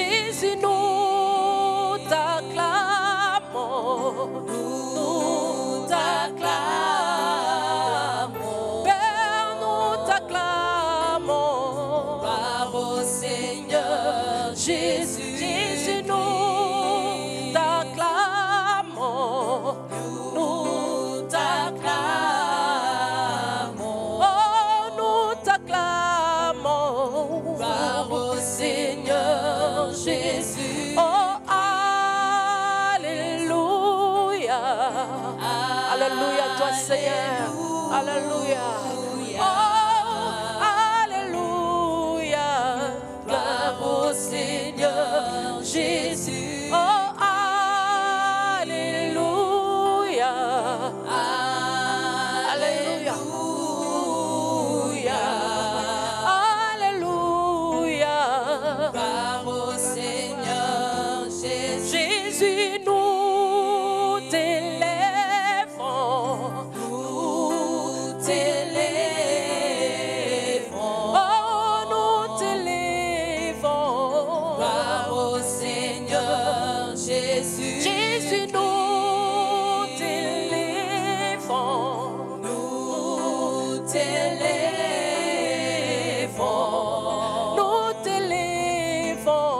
Jésus, nous t'acclamons. Nous t'acclamons. Père, nous t'acclamons. Gloire au Seigneur Jésus. Jésus, nous t'acclamons. Nous t'acclamons. Oh, nous t'acclamons. Gloire au Seigneur Jésus. Oh, alléluia. Alléluia, toi Seigneur. Alléluia. Oh, alléluia. Gloire au Seigneur Jésus. Oh, alléluia. Alléluia. Alléluia. Gloire au Seigneur Jésus. Jésus, nous t'élèvons. Nous t'élèvons. Oh, nous t'élèvons. Gloire au Seigneur Jésus. Jésus, nous t'élèvons. Nous t'élèvons. Nous t'élèvons.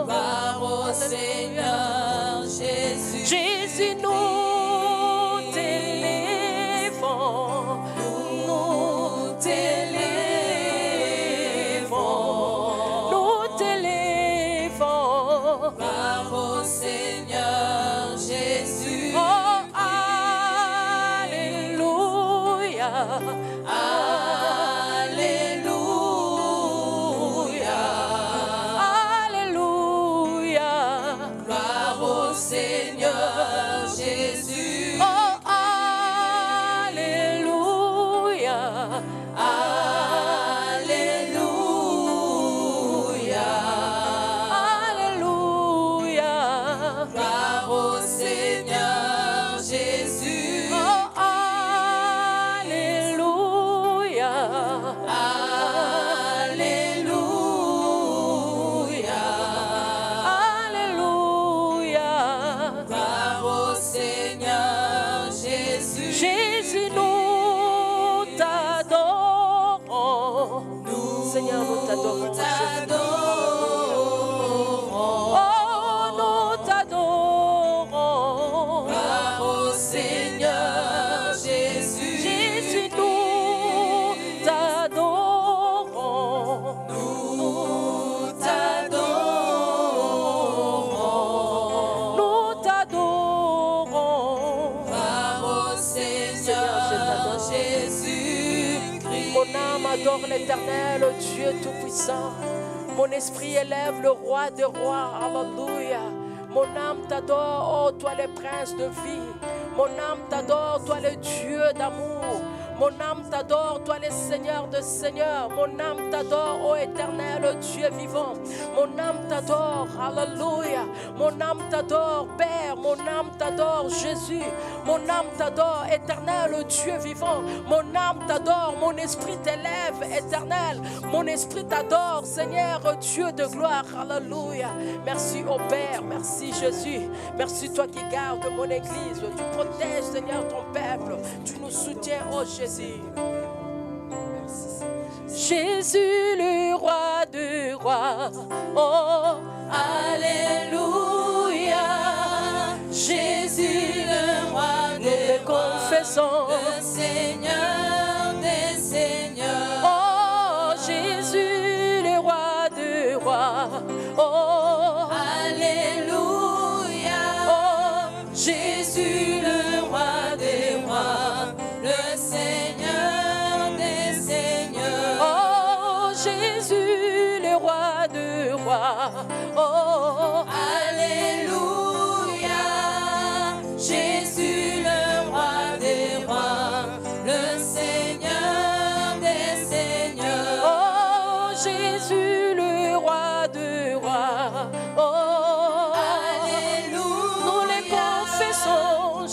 Gloire au Seigneur Jésus. Jésus, nous t'élèvons. Nous t'élèvons. Nous t'élèvons. Gloire au Seigneur Jésus. Oh, alléluia. Alléluia. Alléluia. Gloire au Seigneur Jésus. Oh, alléluia. Alléluia. Alléluia. Gloire au Seigneur Jésus. Oh, alléluia. Alléluia. Alléluia. Gloire au Seigneur Jésus. Jésus, nous t'adorons. Seigneur, nous t'adorons. Oh, nous t'adorons. Gloire au Seigneur Jésus. Jésus, nous t'adorons. Nous t'adorons. Nous t'adorons. Gloire au Seigneur Jésus-Christ. Mon âme adore l'Éternel, le Dieu Tout-Puissant. Mon esprit élève le roi des rois. Alléluia. Mon âme t'adore, oh toi le prince de vie. Mon âme t'adore, toi le Dieu d'amour. Mon âme t'adore, toi le Seigneur de Seigneurs. Mon âme t'adore, ô éternel Dieu vivant. Mon âme t'adore, alléluia. Mon âme t'adore, Père. Mon âme t'adore, Jésus. Mon âme t'adore, éternel Dieu vivant. Mon âme t'adore, mon esprit t'élève, éternel. Mon esprit t'adore, Seigneur Dieu de gloire, alléluia. Merci au Père, merci Jésus. Merci toi qui gardes mon église. Tu protèges, Seigneur, ton peuple. Tu nous soutiens, oh Jésus. Jésus, le roi de rois. Oh, alléluia. Jésus, le roi de rois. Confessons. Le Seigneur des seigneurs. Oh, Jésus, le roi de rois. Oh, alléluia. Oh, Jésus, le roi des rois. Le Seigneur des seigneurs. Oh, Jésus, le roi de rois. Oh, alléluia. Jésus, le roi des rois. Le Seigneur des seigneurs. Oh, Jésus, le roi de rois. Oh, alléluia. Nous les confessons.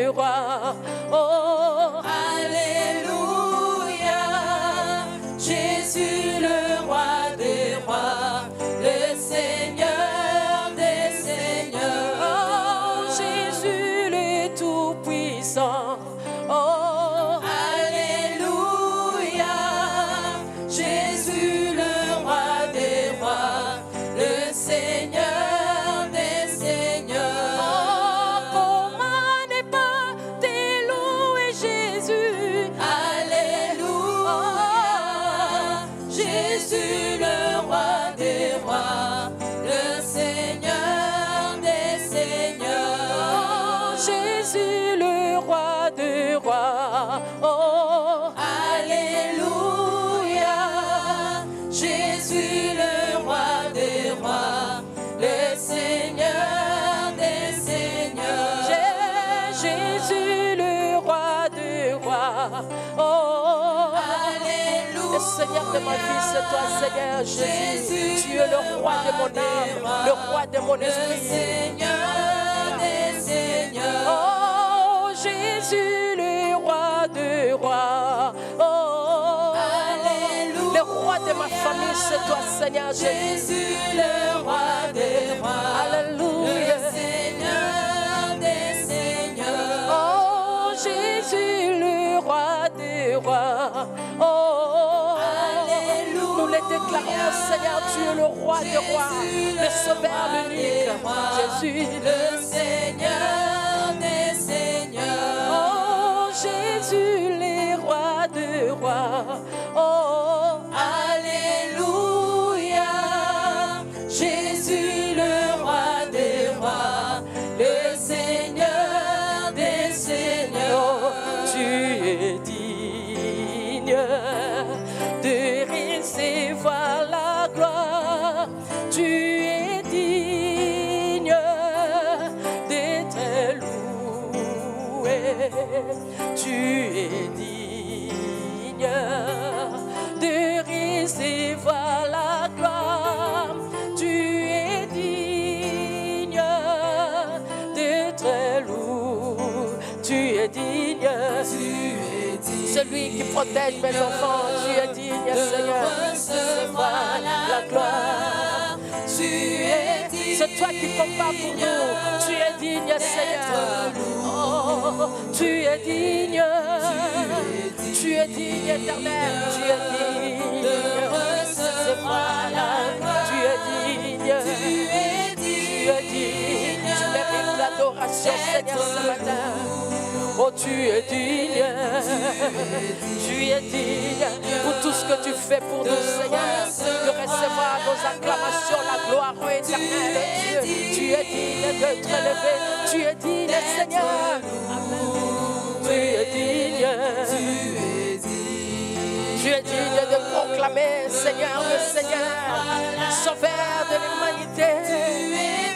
de rois. Oh, Alléluia, Jésus le roi des rois, le Seigneur des seigneurs. oh, Jésus le Tout-Puissant. Oh, Alléluia, Jésus le roi des rois, le Seigneur des seigneurs. oh, comment ne pas te louer, Jésus. Alléluia, Jésus le roi des rois, le Seigneur des seigneurs. Oh, Jésus le roi de rois. Oh, Alléluia, Jésus le roi des rois, le Seigneur des seigneurs. Jésus le roi de rois. Oh, Alléluia, le Seigneur de ma vie, c'est toi, Seigneur Jésus. Tu es le roi de mon âme, le roi de mon le esprit. Seigneur des seigneurs. Oh, Jésus le roi de rois. Oh, Alléluia, le roi de ma famille, c'est toi, Seigneur Jésus. Jésus le roi des rois, Alléluia. le Seigneur des seigneurs. Oh, Jésus le roi des rois. Oh, Alléluia, nous les déclarons, Seigneur, tu es le roi des rois, le sauveur l'unique. Jésus, le Seigneur des seigneurs. oh, Jésus, le roi des rois. Oh, Alléluia, Jésus le roi des rois, le Seigneur des seigneurs. tu es digne de recevoir la gloire. Tu es digne d'être loué. Tu es digne de recevoir la gloire. Tu es digne d'être loué. Tu es digne. Celui qui protège mes enfants, tu es digne, Seigneur, de recevoir la gloire. Tu es digne, C'est toi qui combats pour nous. Tu es digne, Seigneur. Oh, tu es digne. Tu es digne, éternel. Tu es digne de recevoir la gloire. Tu es digne. Tu es digne. Tu mérites l'adoration, Seigneur, ce matin. Oh, tu es digne. Tu es digne pour tout ce que tu fais pour nous, Seigneur, de recevoir nos acclamations, la gloire éternelle. Dieu, tu es digne d'être élevé. Tu es digne, Seigneur. Tu es digne. Tu es digne de proclamer, Seigneur, le Seigneur, sauveur de l'humanité.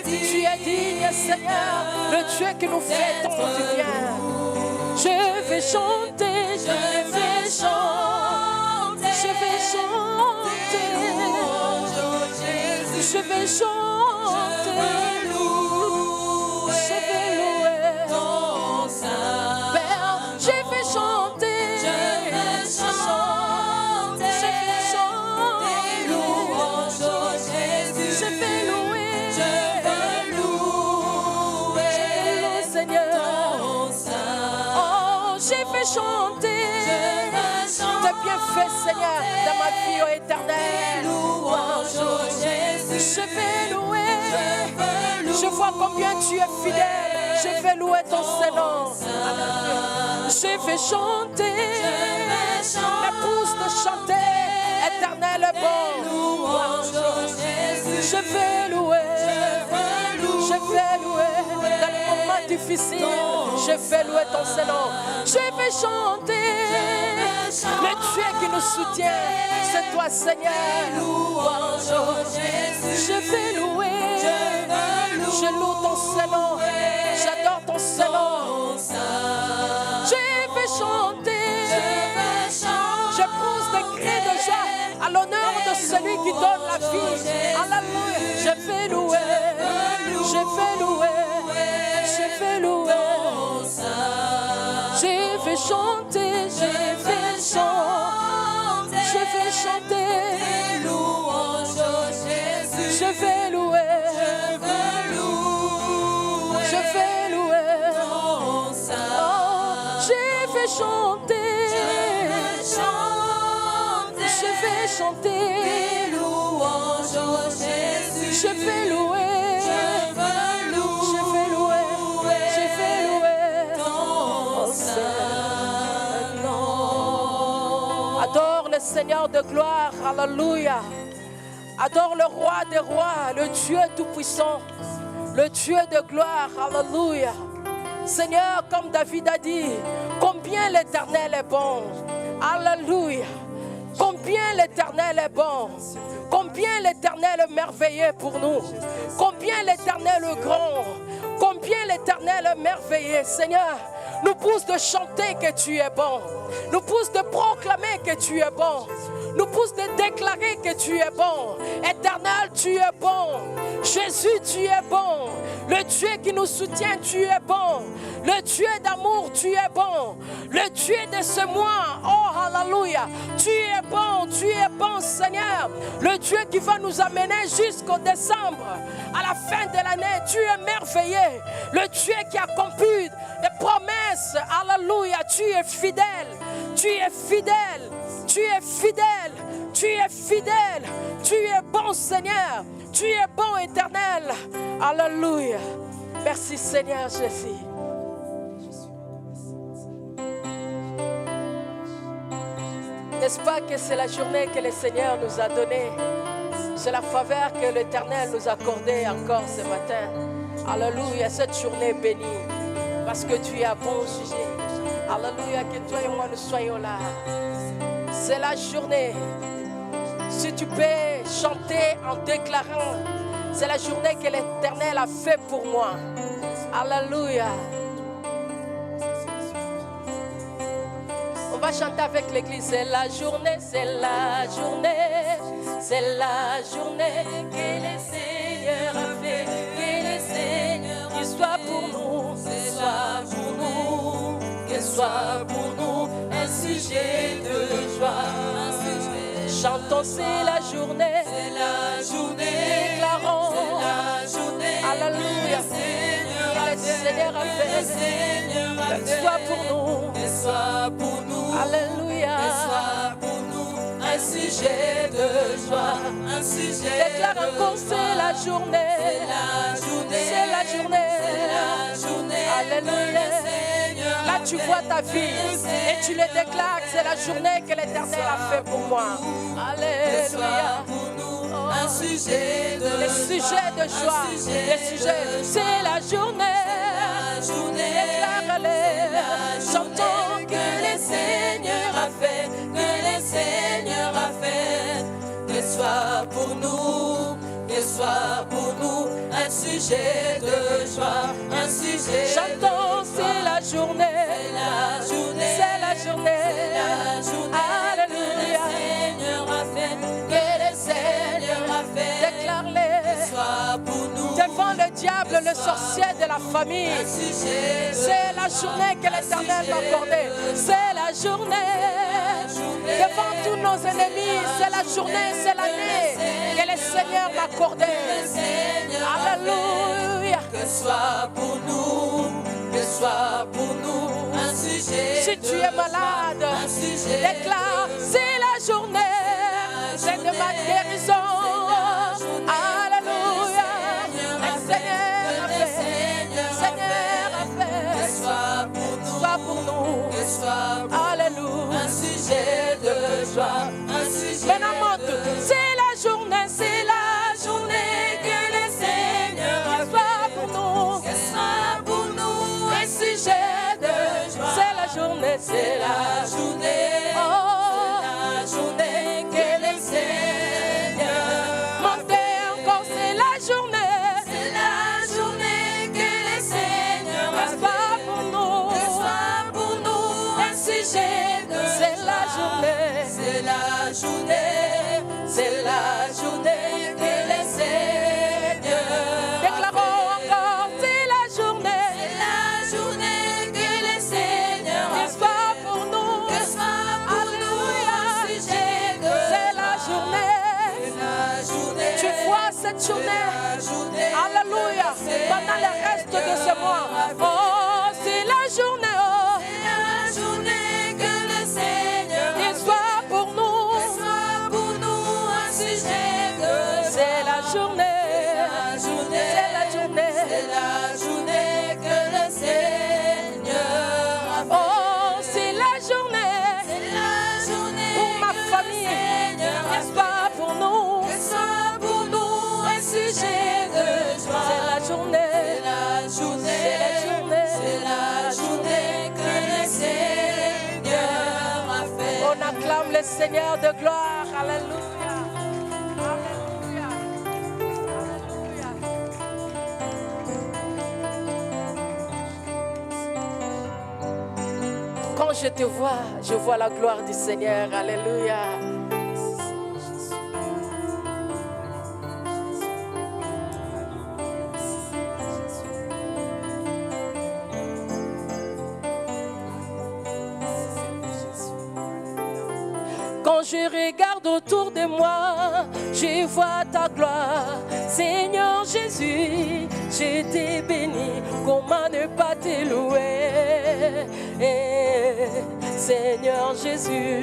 Tu es digne, Seigneur, le Dieu qui nous fait tant du bien. Je vais chanter, je vais chanter, je vais chanter, je vais chanter, je vais louer ton Saint. Père, je vais chanter, je vais chanter, je vais chanter, Louange au Jésus. je vais louer, Je veux louer Seigneur. ton Saint. Oh, j'ai fait chanter tes bienfaits, Seigneur, dans ma vie, oh éternel. Louange au Jésus. Je vais louer. Je vois combien tu es fidèle. Je vais louer ton Saint-Nom. Je vais chanter. L'épouse de chanter. Éternel est bon. Louange au Jésus. Je vais louer. Je vais louer. Dans les moments difficiles, je vais louer ton Saint-Nom. Je vais chanter. Le Dieu qui nous soutient, c'est toi, Seigneur. Louange au Jésus. Je vais louer. Je loue ton Saint-Nom. J'adore ton Saint-Nom. Je vais chanter. Je pousse des cris de joie à l'honneur de celui qui donne la vie. Alléluia. Je vais louer. Je vais louer. Je vais louer. Je vais chanter, je vais chanter, je vais chanter. Tes louanges, oh Jésus. Je vais louer, Je vais louer ton Saint. je vais chanter, je vais chanter. Tes louanges, oh Jésus. Je vais louer, Je veux louer, je vais louer ton Saint nom. Adore le Seigneur de gloire, alléluia. Adore le roi des rois, le Dieu tout-puissant, le Dieu de gloire, alléluia. Seigneur, comme David a dit, combien l'Éternel est bon, alléluia. Combien l'Éternel est bon, combien l'Éternel est merveilleux pour nous, combien l'Éternel est grand, combien l'Éternel est merveilleux. Seigneur, nous pousse de chanter que tu es bon, nous pousse de proclamer que tu es bon, nous pousse de déclarer que tu es bon. Éternel, tu es bon. Jésus, tu es bon. Le Dieu qui nous soutient, tu es bon. Le Dieu d'amour, tu es bon. Le Dieu de ce mois, oh alléluia, tu es bon Seigneur. Le Dieu qui va nous amener jusqu'au décembre, à la fin de l'année, tu es merveilleux. Le Dieu qui accomplit des promesses, alléluia, tu es fidèle, tu es fidèle, tu es fidèle, tu es fidèle, tu es bon Seigneur, tu es bon éternel, alléluia. Merci Seigneur Jésus. N'est-ce pas que c'est la journée que le Seigneur nous a donnée? C'est la faveur que l'Éternel nous a accordée encore ce matin. Alléluia, cette journée bénie. Parce que tu es un bon sujet. Alléluia, que toi et moi nous soyons là. C'est la journée. Si tu peux chanter en déclarant, c'est la journée que l'Éternel a fait pour moi. Alléluia. On va chanter avec l'église. C'est la journée, c'est la journée, c'est la journée que le Seigneur a fait. Que le Seigneur qu'il soit pour nous, qu'il soit pour nous, qu'il soit pour nous un sujet de joie. Chantons, c'est la journée, déclarons, c'est la journée, alléluia, que le Seigneur a fait, qu'il soit pour nous, alléluia, un sujet de joie, un sujet déclare encore, c'est la journée, c'est la journée, alléluia. Là tu vois ta vie et tu le déclares, c'est la journée que l'Éternel a fait pour moi. Alléluia. Un sujet de joie, c'est la journée. Déclare-le, chantons que le Seigneur a fait, que le Seigneur a fait. Que soit pour nous un sujet de joie, un sujet. Chantons, c'est la journée, c'est la journée, alléluia. Que le Seigneur a fait, déclare-le, soit pour nous. devant le diable, le sorcier de la famille. C'est la journée que l'Éternel m'a accordée. C'est la journée. Devant tous nos ennemis, c'est la journée, c'est l'année que le Seigneur m'a accordée. Alléluia. Que soit pour nous un sujet. Si tu es malade, déclare, c'est la journée, c'est de ma guérison. Alléluia. Le Seigneur a fait, Soit pour nous, alléluia. un sujet de joie, un sujet. Maintenant monte, c'est la journée que le Seigneur a fait pour nous. Que soit pour nous Un sujet de joie, c'est la journée, c'est la journée, oh, la journée que le Seigneur. montez encore, c'est la journée. C'est la journée que le Seigneur a N'est-ce pas fait. pour nous? Que soit pour nous un sujet de C'est la joie. journée, C'est la journée, c'est la journée que le Seigneur. déclarons encore, c'est la journée. C'est la journée que le Seigneur cette journée. Alléluia. Pendant le reste de ce mois. Oh, c'est la journée. Oh. C'est la journée que le Seigneur Il soit pour nous. soit pour nous un sujet de C'est la journée. C'est la journée. C'est la journée que le Seigneur a fait. Oh, c'est la journée. C'est la journée Pour ma que famille. le Seigneur a N'est-ce pas pour nous? Que soit pour nous un sujet de joie. C'est la journée. C'est la journée. C'est la journée. C'est la journée que le Seigneur a fait. On acclame le Seigneur de gloire. Alléluia. Alléluia. Alléluia. Quand je te vois, je vois la gloire du Seigneur. Alléluia. Quand je regarde autour de moi, je vois ta gloire. Seigneur Jésus, je t'ai béni. Comment ne pas te louer? Seigneur Jésus.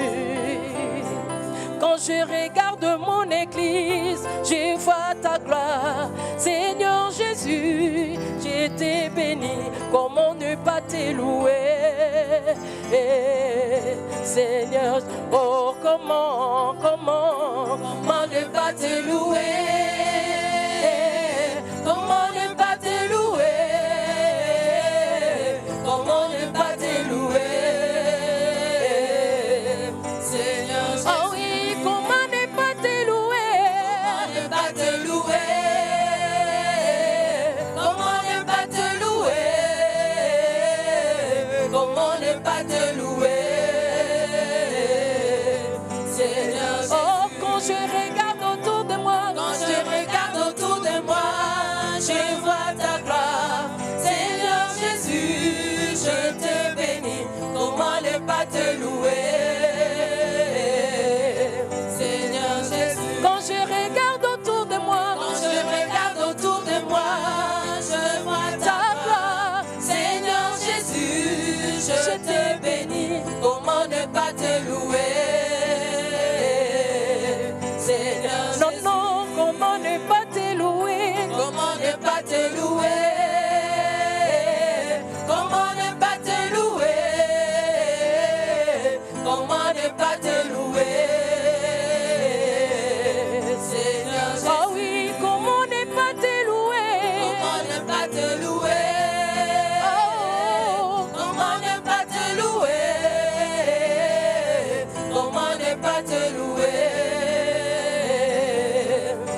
Quand je regarde mon église, je vois ta gloire. Seigneur Jésus, je t'ai béni. Comment ne pas te louer? Seigneur, oh comment ne pas te louer? Comment ne pas te louer? Comment ne pas te louer? Seigneur Jésus. Oh oui, comment ne pas te louer? Comment ne pas te louer? Comment ne pas te louer? Comment ne pas te louer? Seigneur Jésus. Oh, quand je regarde autour de moi, Quand je regarde autour de moi, je vois ta gloire. Seigneur Jésus, je te bénis. Comment ne pas te louer? Seigneur Jésus. quand je regarde autour de moi, Quand je regarde autour de moi, je vois ta gloire. Seigneur Jésus, je te bénis. Comment ne pas te louer? Seigneur non, Jésus. non, comment ne pas te louer? Comment ne pas te louer? Comment ne pas te louer? Comment ne pas te louer? Seigneur Jésus. Oh oui, comment ne pas te louer? Comment ne pas te louer? Oh, Comment ne pas te louer? Comment ne pas te louer?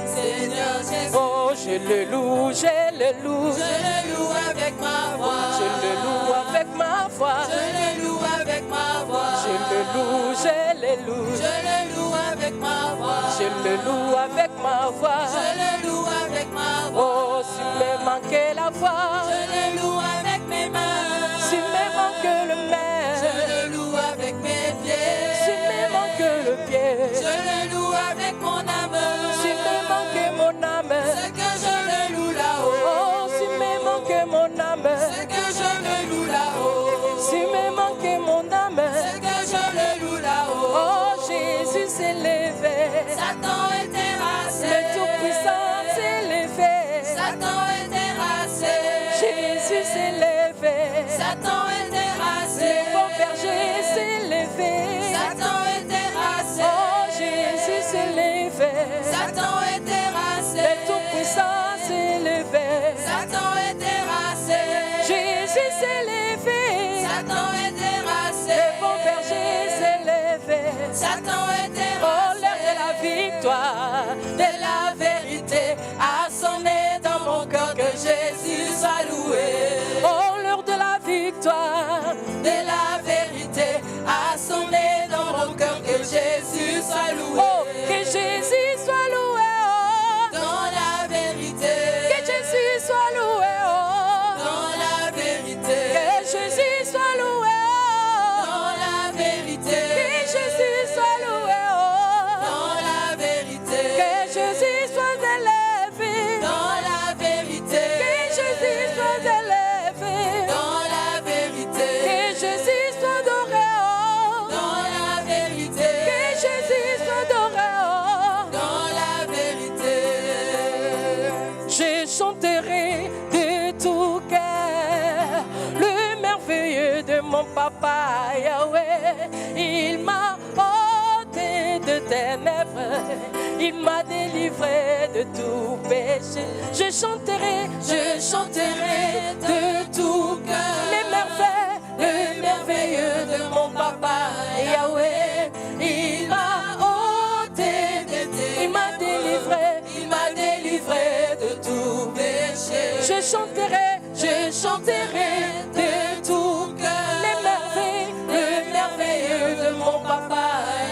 Seigneur Jésus. oh, je le loue, je le loue. Je le loue avec ma voix. Je le loue avec ma voix. Je le loue avec ma voix. Je le loue, je le loue. Je le loue avec ma voix. Je le loue avec ma voix. Je le loue avec ma voix. Oh, si me manquait la voix, Je le loue avec mes mains. si me manque le main, Je le loue avec mes pieds. si me manque le pied, Je le loue avec mon âme. si me manque mon âme, C'est que je le loue là-haut. oh, si me manque mon âme, C'est que je le loue là-haut. si me manque mon âme, C'est que je le loue là-haut. oh, Jésus s'est levé, Satan est terrassé. le Tout-Puissant s'est levé, Satan est terrassé. Jésus s'est levé, Yahweh, il m'a ôté de ténèbres, il m'a délivré de tout péché. Je chanterai de tout cœur les merveilles, le merveilleux de mon papa Yahweh. Il m'a ôté de ténèbres, il m'a délivré de tout péché. Je chanterai de tout cœur les merveilles, le merveilleux de mon papa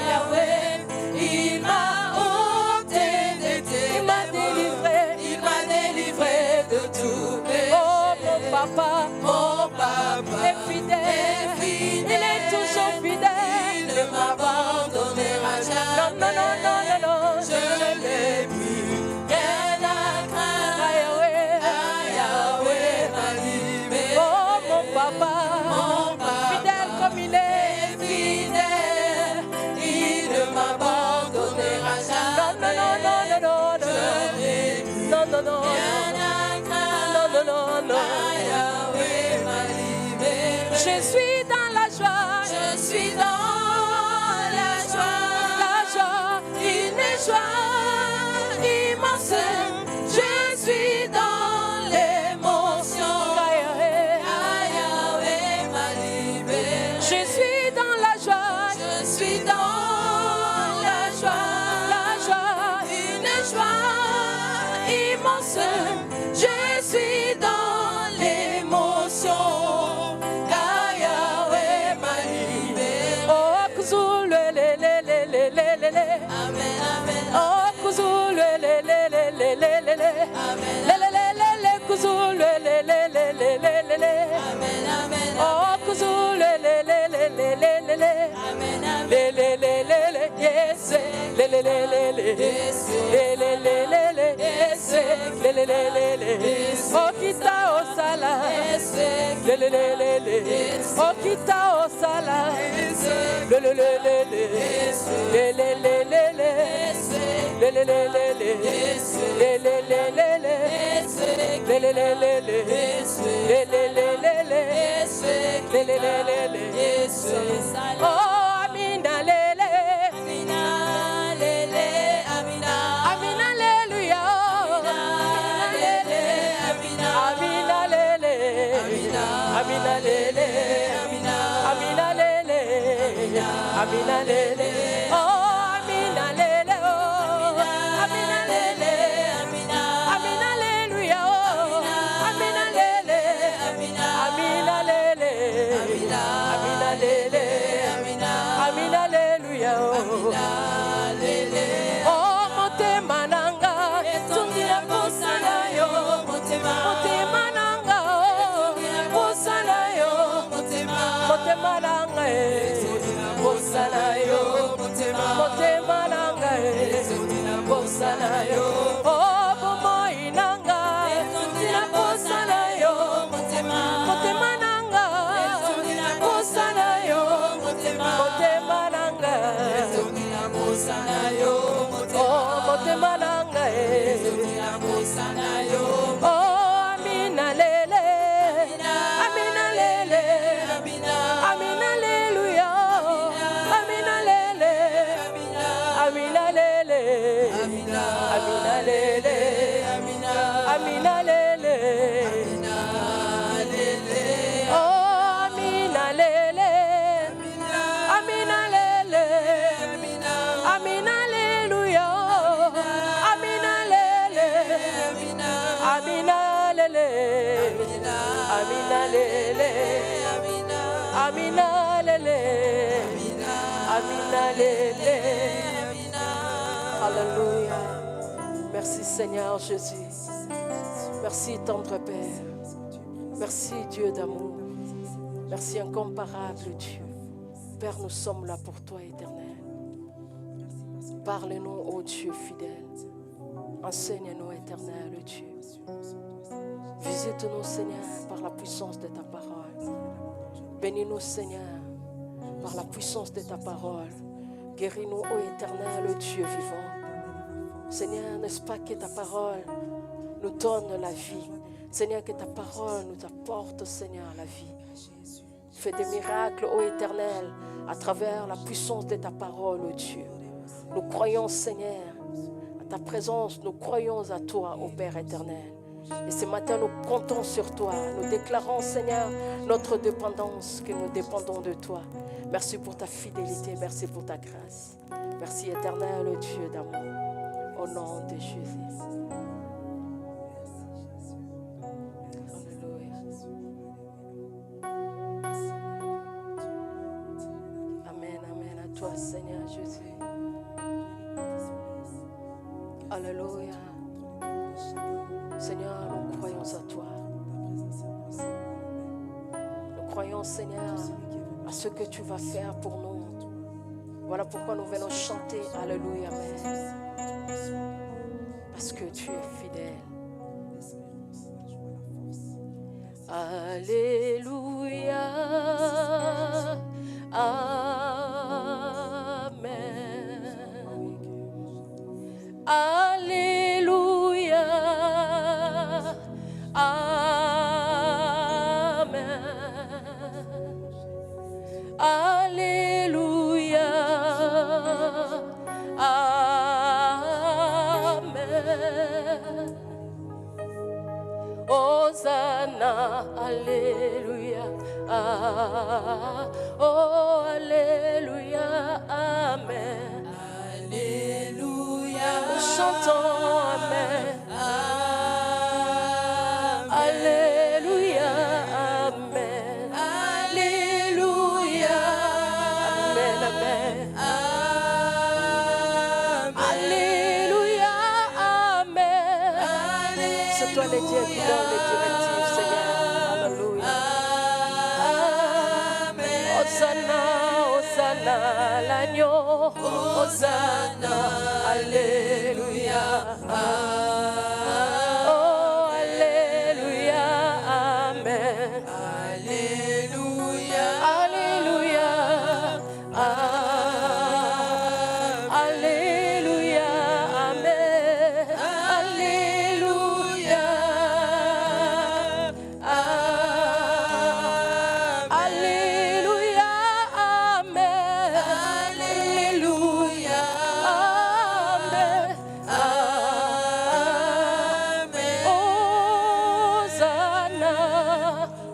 Yahweh. Il m'a ôté de ténèbres, il m'a délivré de tout péché. Oh mon papa est fidèle, il est toujours fidèle, il ne m'abandonnera jamais. Non, non, non, non, non, je l'ai plus, rien à craindre. Yahweh m'a libéré. Oh mon papa, fidèle comme il est fidèle, il ne m'abandonnera jamais. Non, non, non, non, non, non, je l'ai plus, non, non, non, rien à craindre. Non, non, non, non. Yahweh m'a libéré. Je suis dans la joie, une joie immense. Je suis dans l'émotion. Yahweh m'a libéré. Je suis dans la joie, une joie immense. Je suis dans l'émotion. Yahweh m'a libéré. Oh, Kuzulu, amen, amen. Oh, Kuzulu, amen. Kuzulu, amen, amen. Oh, Kuzulu, amen, yes, yes, oh, kita osala, oh, kita osala, oh, Amina lele, Amina lele, Amina alleluia, Amina lele, Amina lele, Amina lele, Amina lele, oh, Amina lele, oh, Amina lele, Amina alleluia, oh, Amina lele, Amina lele, Amina lele, Amina alleluia, oh, oh, motema nanga, tungira posana yo, motema nanga, posana yo, motema nanga, posana yo, motema nanga, posana yo, oh, bomoi nanga, posana yo, motema nanga, posana yo, motema nanga, posana yo, oh, motema nanga, posana yo, oh, Amina lele, Amina lele, Amina alleluia, Amina lele, Amina lele, Amina lele, Amina lele, oh, Amina lele, Amina lele, Amina alleluia, Amina lele, Amina lele, Amina lele, Amina lele, Amina lele. Alléluia. Merci Seigneur Jésus. Merci tendre Père. Merci Dieu d'amour. Merci incomparable Dieu. Père, nous sommes là pour toi éternel. Parle-nous, ô Dieu fidèle. Enseigne-nous, éternel Dieu. Visite-nous, Seigneur, par la puissance de ta parole. Bénis-nous, Seigneur, par la puissance de ta parole. Guéris-nous, ô éternel Dieu vivant. Seigneur, n'est-ce pas que ta parole nous donne la vie? Seigneur, que ta parole nous apporte, Seigneur, la vie. fais des miracles, ô Éternel, à travers la puissance de ta parole, ô Dieu. Nous croyons, Seigneur, à ta présence, nous croyons à toi, ô Père éternel. Et ce matin, nous comptons sur toi. Nous déclarons, Seigneur, notre dépendance, que nous dépendons de toi. Merci pour ta fidélité, merci pour ta grâce. Merci, éternel, ô Dieu d'amour. Au nom de Jésus. Alléluia. Amen, amen. À toi, Seigneur Jésus. Alléluia. Seigneur, nous croyons à toi. Nous croyons, Seigneur, à ce que tu vas faire pour nous. Voilà pourquoi nous venons chanter Alléluia, Amen. Parce que tu es fidèle. Alléluia. Amen. Alléluia. Amen. Alléluia. Amen. Hosanna. Alléluia. Oh, Alléluia. Amen. Alléluia. Nous chantons Amen. Alléluia. Amen. Alléluia. Amen. Amen. Alléluia. Amen. C'est toi le Dieu qui donne les directives, Seigneur. Alléluia. Hosanna, Hosanna, l'agneau. Hosanna, Alléluia. Oh, Alléluia, Amen. Alléluia. Alléluia. Alléluia, Amen. Alléluia. Alléluia, Amen. Alléluia. Amen. Hosanna,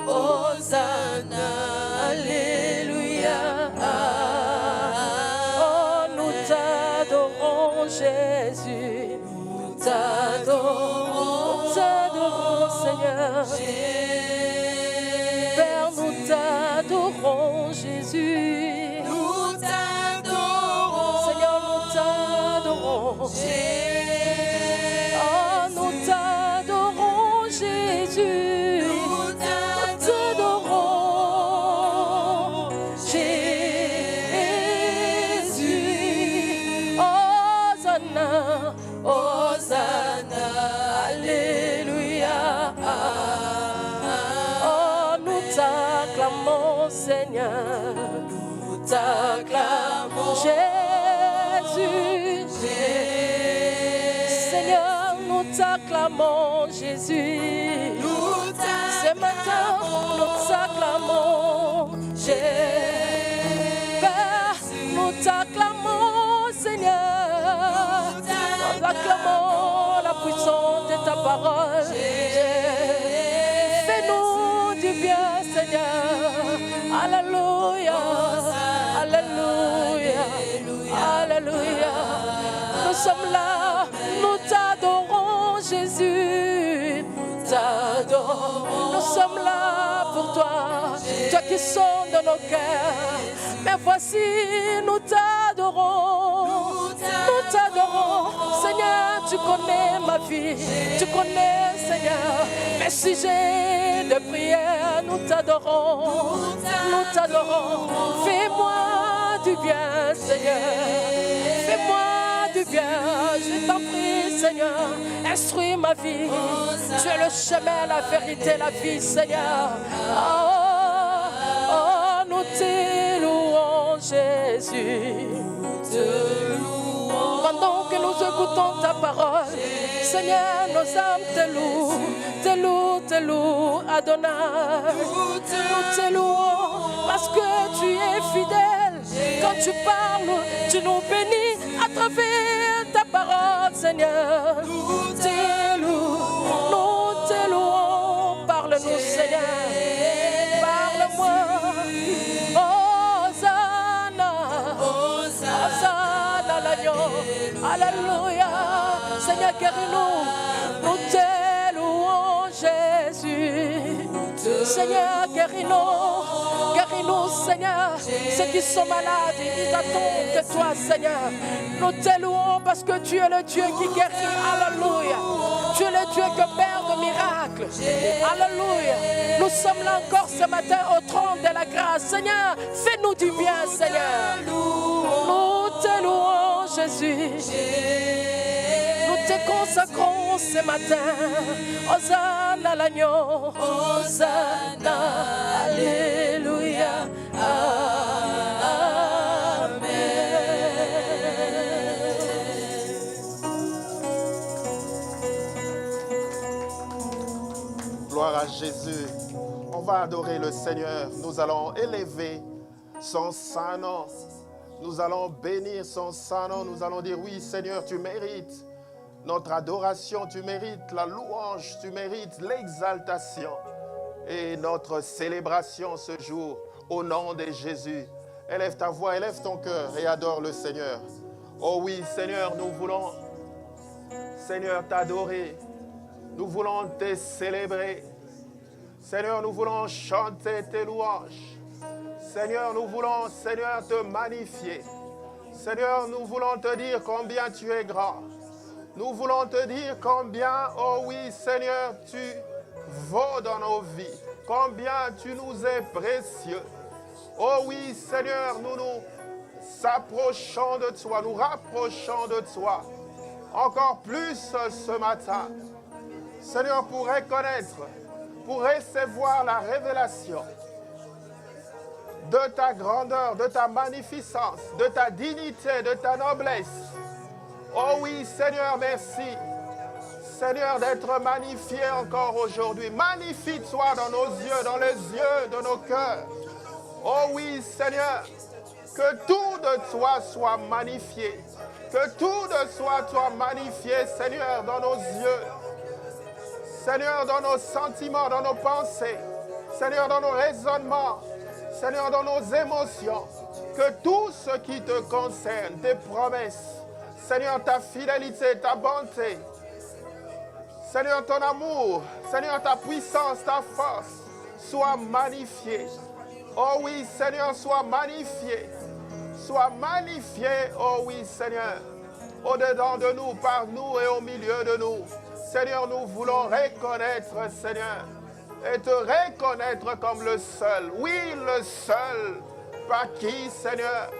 Hosanna, Alléluia. Oh, nous t'adorons, Jésus. Nous t'adorons, Seigneur. Père, nous t'adorons, Jésus. Nous t'adorons. Seigneur, nous t'adorons. Oh, nous t'adorons, Jésus. Nous t'adorons, Jésus. Hosanna, Hosanna, Alléluia. Oh, nous t'acclamons, Seigneur. Nous t'acclamons, Jésus. Seigneur, nous t'acclamons, Jésus. Ce matin, nous t'acclamons, Jésus. Père, nous t'acclamons, Seigneur. Nous acclamons la puissance de ta parole. Fais-nous du bien, Seigneur. Alléluia. Alléluia. Alléluia. Nous sommes là, nous t'adorons, Jésus. T'adorons. Nous sommes là pour toi, toi qui sondes dans nos cœurs. Mais voici, nous t'adorons. Nous t'adorons. Seigneur, tu connais ma vie. Tu connais, Seigneur, mes sujets de prière. Nous t'adorons. Nous t'adorons. Fais-moi du bien, Seigneur. Fais-moi du bien. Je t'en prie, Seigneur. Instruis ma vie. Tu es le chemin, la vérité, la vie, Seigneur. Oh, nous te louons, Jésus. Pendant que nous écoutons ta parole, Seigneur, nos âmes te louent, te louent, te louent, Adonai. Nous te louons, parce que tu es fidèle. Quand tu parles, tu nous bénis à travers ta parole, Seigneur. Nous te louons, parle-nous, Seigneur. Parle-moi. Hosanna, Hosanna l'agneau. Alléluia. Seigneur, guéris-nous. Nous te louons, Jésus. Seigneur, guéris-nous. Guéris-nous, Seigneur. Ceux qui sont malades, ils attendent de toi, Seigneur. Nous te louons parce que tu es le Dieu qui guérit. Alléluia. Tu es le Dieu qui opère de miracles. Alléluia. Nous sommes là encore ce matin au trône de la grâce. Seigneur, fais-nous du bien, Seigneur. Nous te louons, Jésus. Nous te consacrons ce matin. Hosanna l'agneau. Hosanna. Alléluia. Amen. Gloire à Jésus. On va adorer le Seigneur. Nous allons élever son saint nom. Nous allons bénir son saint nom. Nous allons dire oui, Seigneur, tu mérites notre adoration, tu mérites la louange, tu mérites l'exaltation et notre célébration ce jour au nom de Jésus. Élève ta voix, élève ton cœur et adore le Seigneur. Oh oui, Seigneur, nous voulons, Seigneur, t'adorer. Nous voulons te célébrer. Seigneur, nous voulons chanter tes louanges. Seigneur, nous voulons, Seigneur, te magnifier. Seigneur, nous voulons te dire combien tu es grand. Nous voulons te dire combien, oh oui, Seigneur, tu vaux dans nos vies. Combien tu nous es précieux. Oh oui, Seigneur, nous nous approchons de toi, nous rapprochons de toi. Encore plus ce matin. Seigneur, pour reconnaître, pour recevoir la révélation de ta grandeur, de ta magnificence, de ta dignité, de ta noblesse. Oh oui, Seigneur, merci. Seigneur, d'être magnifié encore aujourd'hui. Magnifie-toi dans nos yeux, dans les yeux de nos cœurs. Oh oui, Seigneur, que tout de toi soit magnifié. Que tout de toi soit magnifié, Seigneur, dans nos yeux. Seigneur, dans nos sentiments, dans nos pensées. Seigneur, dans nos raisonnements. Seigneur, dans nos émotions. Que tout ce qui te concerne, tes promesses, Seigneur, ta fidélité, ta bonté, Seigneur, ton amour, Seigneur, ta puissance, ta force, soit magnifié. Oh oui, Seigneur, sois magnifié. Sois magnifié, oh oui, Seigneur, au-dedans de nous, par nous et au milieu de nous. Seigneur, nous voulons reconnaître, Seigneur, et te reconnaître comme le seul, oui, le seul, par qui, Seigneur,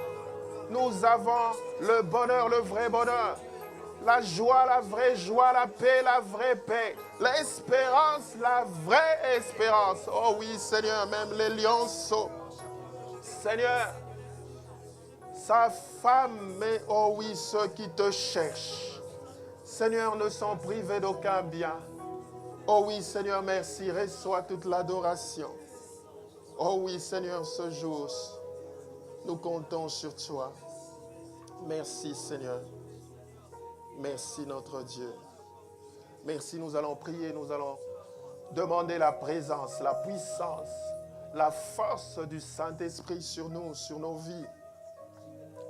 nous avons le bonheur, le vrai bonheur, la joie, la vraie joie, la paix, la vraie paix, l'espérance, la vraie espérance. Oh oui, Seigneur, même les lionceaux. Seigneur, sa femme, mais oh oui, ceux qui te cherchent, Seigneur, ne sont privés d'aucun bien. Oh oui, Seigneur, merci, reçois toute l'adoration. Oh oui, Seigneur, ce jour, nous comptons sur toi. Merci, Seigneur. Merci, notre Dieu. Merci, nous allons prier, nous allons demander la présence, la puissance, la force du Saint-Esprit sur nous, sur nos vies.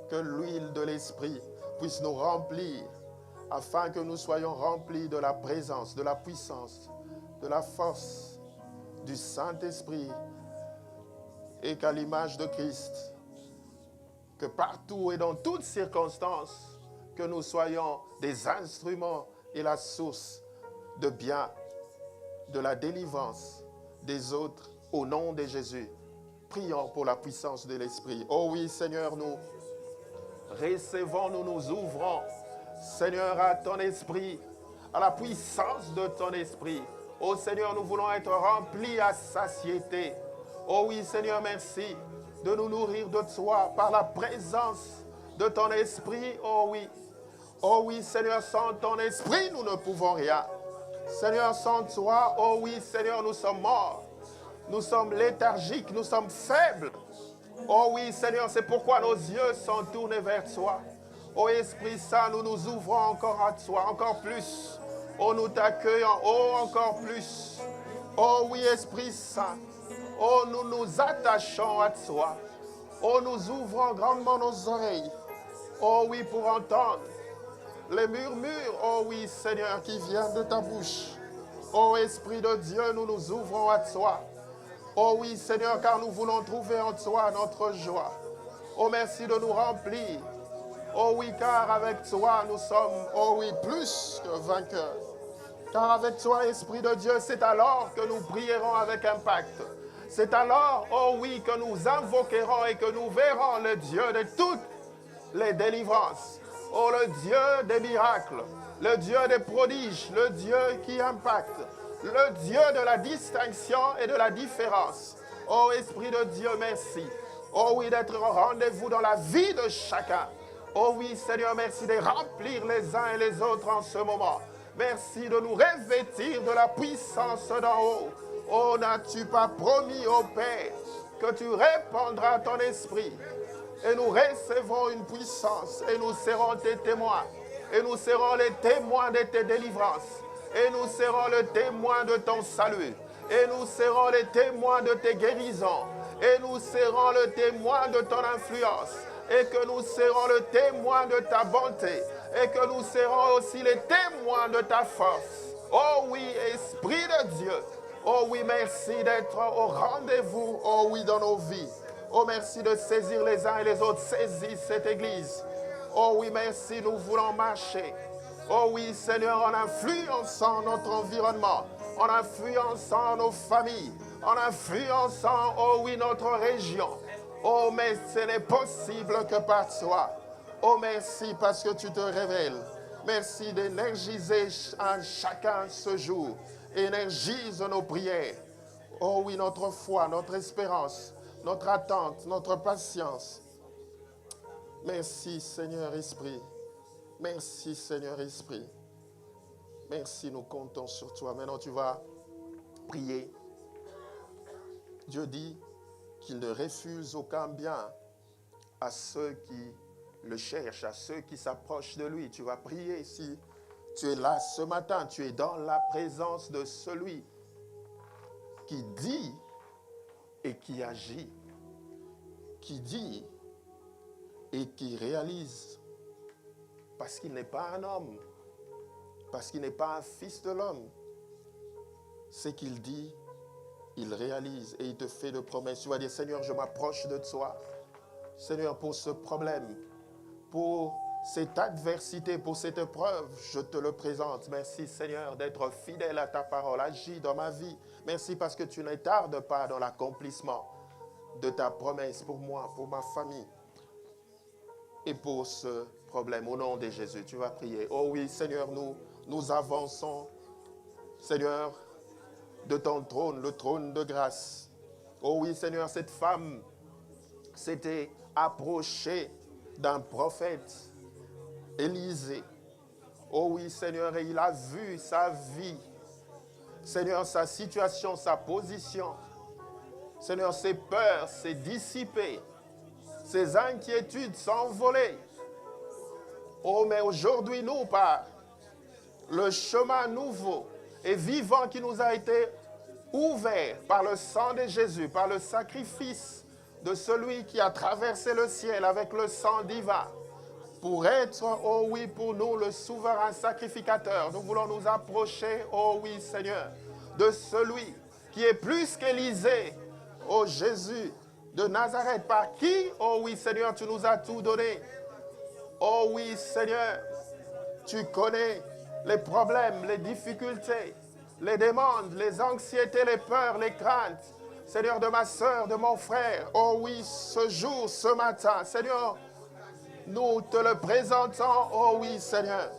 Que l'huile de l'Esprit puisse nous remplir, afin que nous soyons remplis de la présence, de la puissance, de la force du Saint-Esprit, et qu'à l'image de Christ, que partout et dans toutes circonstances, que nous soyons des instruments et la source de bien, de la délivrance des autres, au nom de Jésus. Prions pour la puissance de l'Esprit. Oh oui, Seigneur, nous recevons, nous nous ouvrons, Seigneur, à ton Esprit, à la puissance de ton Esprit. Oh Seigneur, nous voulons être remplis à satiété. Oh oui, Seigneur, merci de nous nourrir de toi par la présence de ton Esprit. Oh oui, Seigneur, sans ton Esprit, nous ne pouvons rien. Seigneur, sans toi, oh oui, Seigneur, nous sommes morts. Nous sommes léthargiques, nous sommes faibles. Oh oui, Seigneur, c'est pourquoi nos yeux sont tournés vers toi. Oh Esprit Saint, nous nous ouvrons encore à toi, encore plus. Oh, nous t'accueillons, oh, encore plus. Oh oui, Esprit Saint. Oh, nous nous attachons à toi. Oh, nous ouvrons grandement nos oreilles. Oh oui, pour entendre les murmures, oh oui, Seigneur, qui viennent de ta bouche. Oh Esprit de Dieu, nous nous ouvrons à toi. Oh oui, Seigneur, car nous voulons trouver en toi notre joie. Oh, merci de nous remplir. Oh oui, car avec toi, nous sommes, oh oui, plus que vainqueurs. Car avec toi, Esprit de Dieu, c'est alors que nous prierons avec impact. C'est alors, oh oui, que nous invoquerons et que nous verrons le Dieu de toutes les délivrances. Oh, le Dieu des miracles, le Dieu des prodiges, le Dieu qui impacte, le Dieu de la distinction et de la différence. Oh, Esprit de Dieu, merci. Oh oui, d'être au rendez-vous dans la vie de chacun. Oh oui, Seigneur, merci de remplir les uns et les autres en ce moment. Merci de nous revêtir de la puissance d'en haut. Oh, n'as-tu pas promis, ô Père, que tu répandras ton esprit et nous recevrons une puissance et nous serons tes témoins. Et nous serons les témoins de tes délivrances. Et nous serons les témoins de ton salut. Et nous serons les témoins de tes guérisons. Et nous serons le témoin de ton influence. Et que nous serons le témoin de ta bonté. Et que nous serons aussi les témoins de ta force. Oh oui, Esprit de Dieu. Oh oui, merci d'être au rendez-vous, oh oui, dans nos vies. Oh, merci de saisir les uns et les autres. Saisis cette église. Oh oui, merci, nous voulons marcher. Oh oui, Seigneur, en influençant notre environnement, en influençant nos familles, en influençant, oh oui, notre région. Oh, mais ce n'est possible que par toi. Oh, merci parce que tu te révèles. Merci d'énergiser en chacun ce jour. Énergise nos prières. Oh oui, notre foi, notre espérance, notre attente, notre patience. Merci, Seigneur Esprit. Merci, Seigneur Esprit. Merci, nous comptons sur toi. Maintenant, tu vas prier. Dieu dit qu'il ne refuse aucun bien à ceux qui le cherchent, à ceux qui s'approchent de lui. Tu vas prier si tu es là ce matin, tu es dans la présence de celui qui dit et qui agit, qui dit et qui réalise, parce qu'il n'est pas un homme, parce qu'il n'est pas un fils de l'homme. Ce qu'il dit, il réalise et il te fait de promesses. Tu vas dire, Seigneur, je m'approche de toi. Seigneur, pour ce problème, pour cette adversité, pour cette épreuve, je te le présente. Merci, Seigneur, d'être fidèle à ta parole. Agis dans ma vie. Merci parce que tu ne tardes pas dans l'accomplissement de ta promesse pour moi, pour ma famille et pour ce problème. Au nom de Jésus, tu vas prier. Oh oui, Seigneur, nous avançons, Seigneur, de ton trône, le trône de grâce. Oh oui, Seigneur, cette femme s'était approchée d'un prophète, Élisée. Oh oui, Seigneur, et il a vu sa vie. Seigneur, sa situation, sa position. Seigneur, ses peurs s'est dissipées. Ses inquiétudes s'envolées. Oh, mais aujourd'hui, nous, par le chemin nouveau et vivant qui nous a été ouvert par le sang de Jésus, par le sacrifice de celui qui a traversé le ciel avec le sang divin, pour être, oh oui, pour nous, le souverain sacrificateur. Nous voulons nous approcher, oh oui, Seigneur, de celui qui est plus qu'Élisée, oh Jésus de Nazareth, par qui, oh oui, Seigneur, tu nous as tout donné. Oh oui, Seigneur, tu connais les problèmes, les difficultés, les demandes, les anxiétés, les peurs, les craintes. Seigneur, de ma soeur, de mon frère, oh oui, ce jour, ce matin, Seigneur, nous te le présentons, oh oui, Seigneur.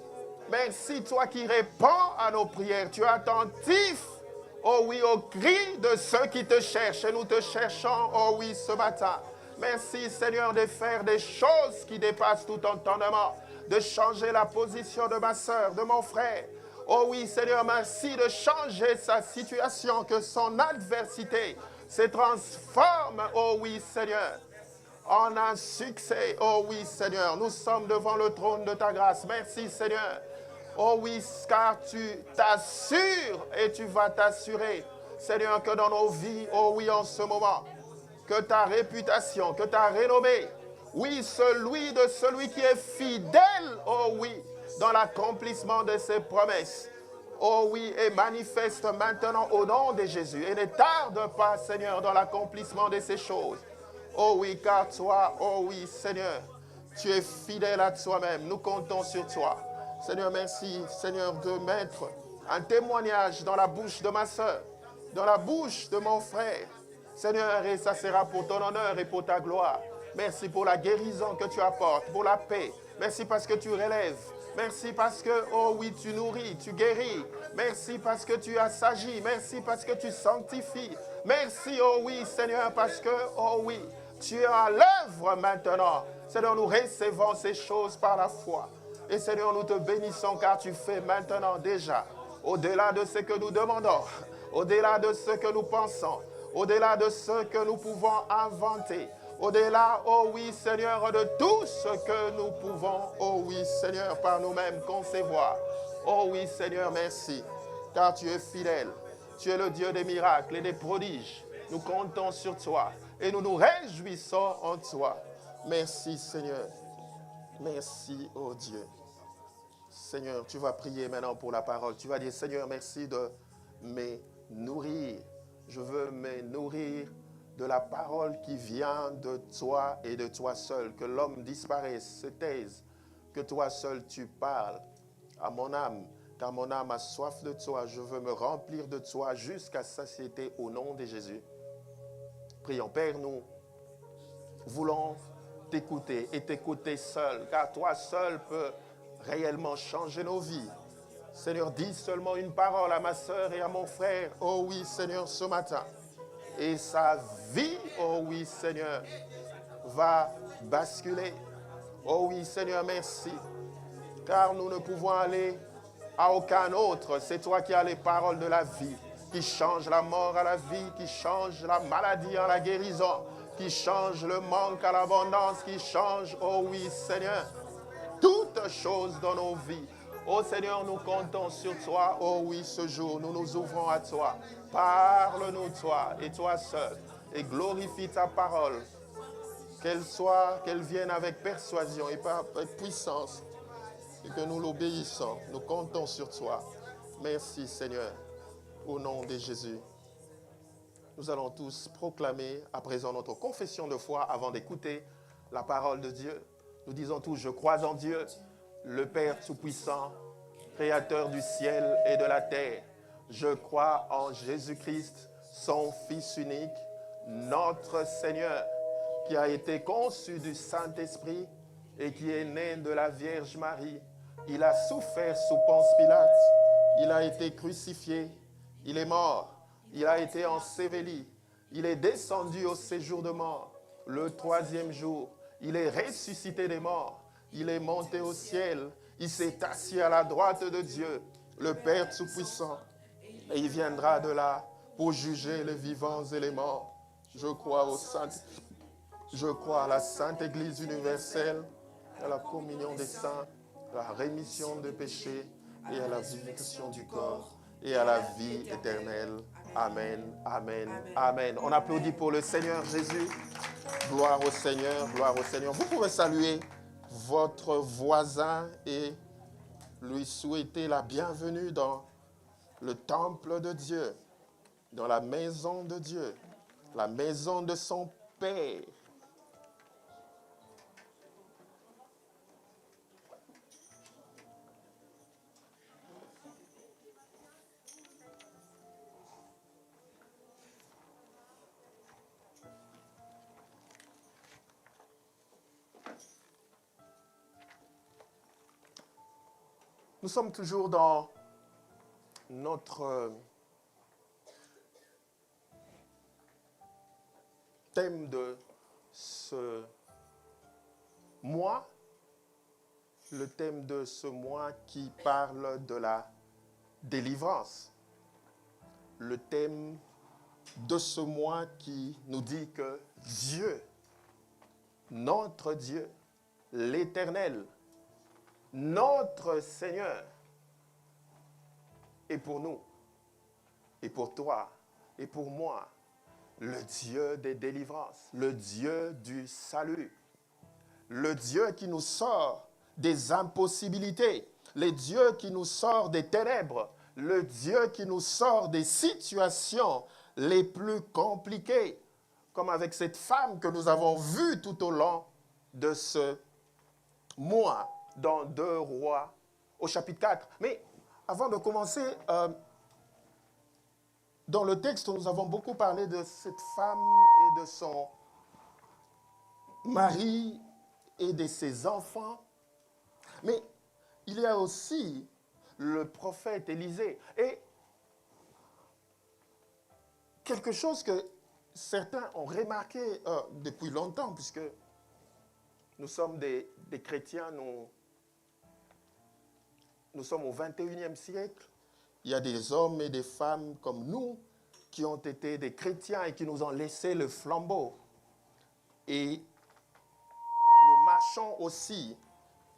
Merci, toi qui réponds à nos prières. Tu es attentif, oh oui, aux cris de ceux qui te cherchent. Et nous te cherchons, oh oui, ce matin. Merci, Seigneur, de faire des choses qui dépassent tout entendement. De changer la position de ma soeur, de mon frère. Oh oui, Seigneur, merci de changer sa situation, que son adversité se transforme, oh oui Seigneur, en un succès, oh oui Seigneur. Nous sommes devant le trône de ta grâce. Merci Seigneur. Oh oui, car tu t'assures et tu vas t'assurer, Seigneur, que dans nos vies, oh oui, en ce moment, que ta réputation, que ta renommée, oui, celui qui est fidèle, oh oui, dans l'accomplissement de ses promesses, oh oui, et manifeste maintenant au nom de Jésus. Et ne tarde pas, Seigneur, dans l'accomplissement de ces choses. Oh oui, car toi, oh oui, Seigneur, tu es fidèle à toi-même. Nous comptons sur toi. Seigneur, merci, Seigneur, de mettre un témoignage dans la bouche de ma soeur, dans la bouche de mon frère. Seigneur, et ça sera pour ton honneur et pour ta gloire. Merci pour la guérison que tu apportes, pour la paix. Merci parce que tu relèves. Merci parce que, oh oui, tu nourris, tu guéris. Merci parce que tu assagis. Merci parce que tu sanctifies. Merci, oh oui, Seigneur, parce que, oh oui, tu es à l'œuvre maintenant. Seigneur, nous recevons ces choses par la foi. Et Seigneur, nous te bénissons car tu fais maintenant déjà, au-delà de ce que nous demandons, au-delà de ce que nous pensons, au-delà de ce que nous pouvons inventer, au-delà, oh oui Seigneur, de tout ce que nous pouvons, oh oui Seigneur, par nous-mêmes concevoir. Oh oui Seigneur, merci, car tu es fidèle, tu es le Dieu des miracles et des prodiges. Nous comptons sur toi et nous nous réjouissons en toi. Merci Seigneur, merci oh Dieu. Seigneur, tu vas prier maintenant pour la parole. Tu vas dire, Seigneur, merci de me nourrir. Je veux me nourrir de la parole qui vient de toi et de toi seul. Que l'homme disparaisse, se taise. Que toi seul tu parles à mon âme. Car mon âme a soif de toi. Je veux me remplir de toi jusqu'à satiété au nom de Jésus. Prions, Père, nous voulons t'écouter et t'écouter seul. Car toi seul peux réellement changer nos vies. Seigneur, dis seulement une parole à ma soeur et à mon frère. Oh oui, Seigneur, ce matin. Et sa vie, oh oui, Seigneur, va basculer. Oh oui, Seigneur, merci. Car nous ne pouvons aller à aucun autre. C'est toi qui as les paroles de la vie, qui change la mort à la vie, qui change la maladie à la guérison, qui change le manque à l'abondance, qui change, oh oui, Seigneur, toutes choses dans nos vies. Oh Seigneur, nous comptons sur toi. Oh oui, ce jour, nous nous ouvrons à toi. Parle-nous toi et toi seul. Et glorifie ta parole. Qu'elle vienne avec persuasion et avec puissance. Et que nous l'obéissons. Nous comptons sur toi. Merci Seigneur. Au nom de Jésus. Nous allons tous proclamer à présent notre confession de foi avant d'écouter la parole de Dieu. Nous disons tous, je crois en Dieu, le Père Tout-Puissant, Créateur du ciel et de la terre. Je crois en Jésus-Christ, son Fils unique, notre Seigneur, qui a été conçu du Saint-Esprit et qui est né de la Vierge Marie. Il a souffert sous Ponce Pilate, il a été crucifié, il est mort, il a été enseveli, il est descendu au séjour de mort. Le troisième jour, il est ressuscité des morts. Il est monté au ciel. Il s'est assis à la droite de Dieu, le Père Tout-Puissant. Et il viendra de là pour juger les vivants et les morts. Je crois à la Sainte Église universelle, à la communion des saints, à la rémission des péchés et à la vivification du corps et à la vie éternelle. Amen, amen, amen. On applaudit pour le Seigneur Jésus. Gloire au Seigneur, gloire au Seigneur. Vous pouvez saluer votre voisin et lui souhaiter la bienvenue dans le temple de Dieu, dans la maison de Dieu, la maison de son Père. Nous sommes toujours dans notre thème de ce mois, le thème de ce mois qui parle de la délivrance, le thème de ce mois qui nous dit que Dieu, notre Dieu, l'Éternel, notre Seigneur, est pour nous, et pour toi, et pour moi, le Dieu des délivrances, le Dieu du salut, le Dieu qui nous sort des impossibilités, le Dieu qui nous sort des ténèbres, le Dieu qui nous sort des situations les plus compliquées, comme avec cette femme que nous avons vue tout au long de ce mois dans 2 Rois au chapitre 4. Mais avant de commencer, dans le texte, nous avons beaucoup parlé de cette femme et de son mari et de ses enfants. Mais il y a aussi le prophète Élisée. Et quelque chose que certains ont remarqué depuis longtemps, puisque nous sommes des chrétiens, nous sommes au 21e siècle. Il y a des hommes et des femmes comme nous qui ont été des chrétiens et qui nous ont laissé le flambeau. Et nous marchons aussi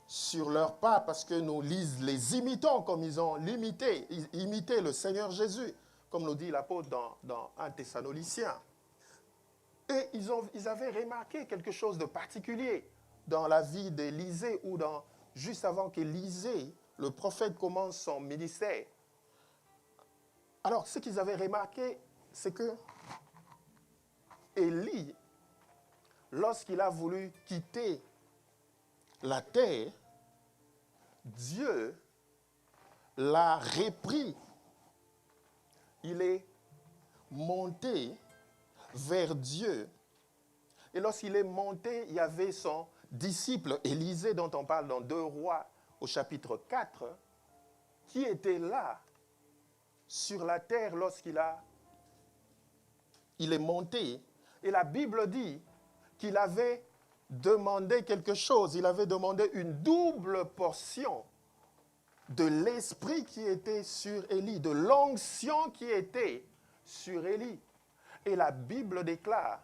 sur leurs pas parce que nous les imitons comme ils ont imité le Seigneur Jésus, comme nous dit l'apôtre dans 1 Thessaloniciens. Et ils avaient remarqué quelque chose de particulier dans la vie d'Élisée ou juste avant qu'Élisée, le prophète, commence son ministère. Alors, ce qu'ils avaient remarqué, c'est que Élie, lorsqu'il a voulu quitter la terre, Dieu l'a repris. Il est monté vers Dieu. Et lorsqu'il est monté, il y avait son disciple Élisée, dont on parle dans 2 Rois au chapitre 4, qui était là sur la terre lorsqu'il est monté. Et la Bible dit qu'il avait demandé quelque chose. Il avait demandé une double portion de l'esprit qui était sur Élie, de l'onction qui était sur Élie. Et la Bible déclare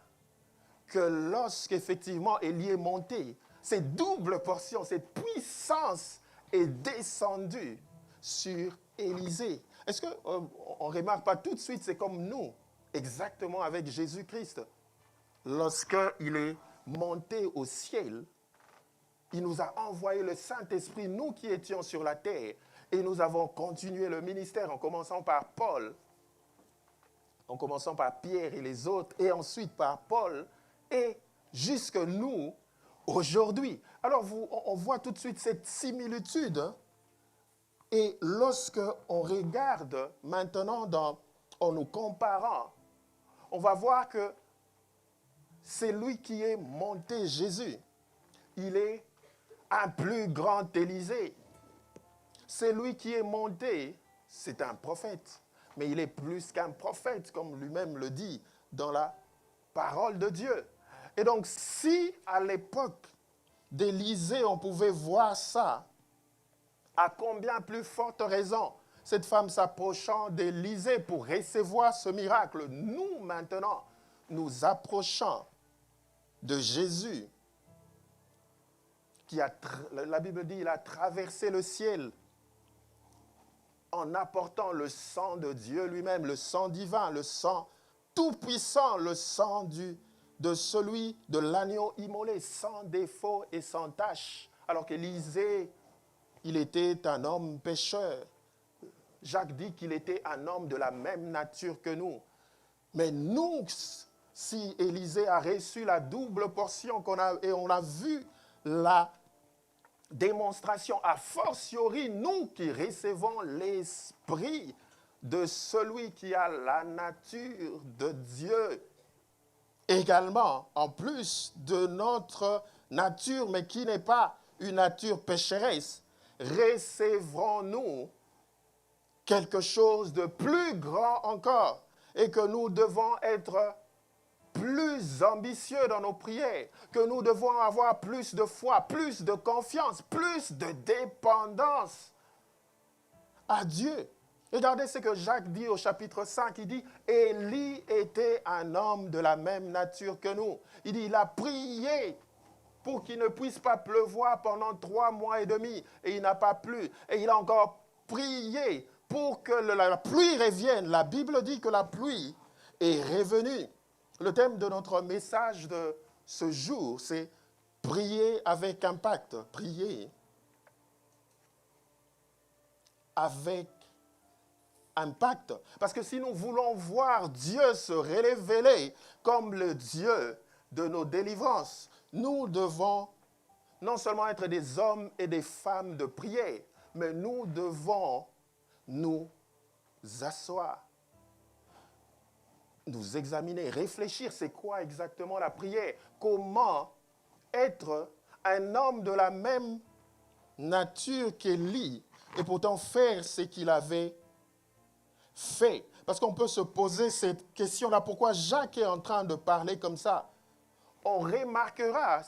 que lorsqu'effectivement Élie est monté, cette double portion, cette puissance est descendue sur Élisée. Est-ce qu'on ne remarque pas tout de suite, c'est comme nous, exactement avec Jésus-Christ. Lorsqu'il est monté au ciel, il nous a envoyé le Saint-Esprit, nous qui étions sur la terre, et nous avons continué le ministère en commençant par Paul, en commençant par Pierre et les autres, et ensuite par Paul, et jusque nous, aujourd'hui. Alors, on voit tout de suite cette similitude, hein? Et lorsque on regarde maintenant en nous comparant, on va voir que c'est lui qui est monté, Jésus. Il est un plus grand Élisée. C'est lui qui est monté, c'est un prophète. Mais il est plus qu'un prophète, comme lui-même le dit dans la parole de Dieu. Et donc, si à l'époque d'Élisée, on pouvait voir ça, à combien plus forte raison cette femme s'approchant d'Élisée pour recevoir ce miracle, nous maintenant, nous approchons de Jésus, qui la Bible dit, il a traversé le ciel en apportant le sang de Dieu lui-même, le sang divin, le sang tout-puissant, le sang de l'agneau immolé, sans défaut et sans tache. Alors qu'Élisée, il était un homme pécheur. Jacques dit qu'il était un homme de la même nature que nous. Mais nous, si Élisée a reçu la double portion et on a vu la démonstration, a fortiori, nous qui recevons l'esprit de celui qui a la nature de Dieu, également, en plus de notre nature, mais qui n'est pas une nature pécheresse, recevrons-nous quelque chose de plus grand encore et que nous devons être plus ambitieux dans nos prières, que nous devons avoir plus de foi, plus de confiance, plus de dépendance à Dieu. Regardez ce que Jacques dit au chapitre 5. Il dit, Élie était un homme de la même nature que nous. Il dit, il a prié pour qu'il ne puisse pas pleuvoir pendant 3 mois et demi. Et il n'a pas plu. Et il a encore prié pour que la pluie revienne. La Bible dit que la pluie est revenue. Le thème de notre message de ce jour, c'est prier avec impact. Prier avec impact. Parce que si nous voulons voir Dieu se révéler comme le Dieu de nos délivrances, nous devons non seulement être des hommes et des femmes de prière, mais nous devons nous asseoir, nous examiner, réfléchir, c'est quoi exactement la prière? Comment être un homme de la même nature qu'Élie et pourtant faire ce qu'il avait fait? Parce qu'on peut se poser cette question-là. Pourquoi Jacques est en train de parler comme ça? On remarquera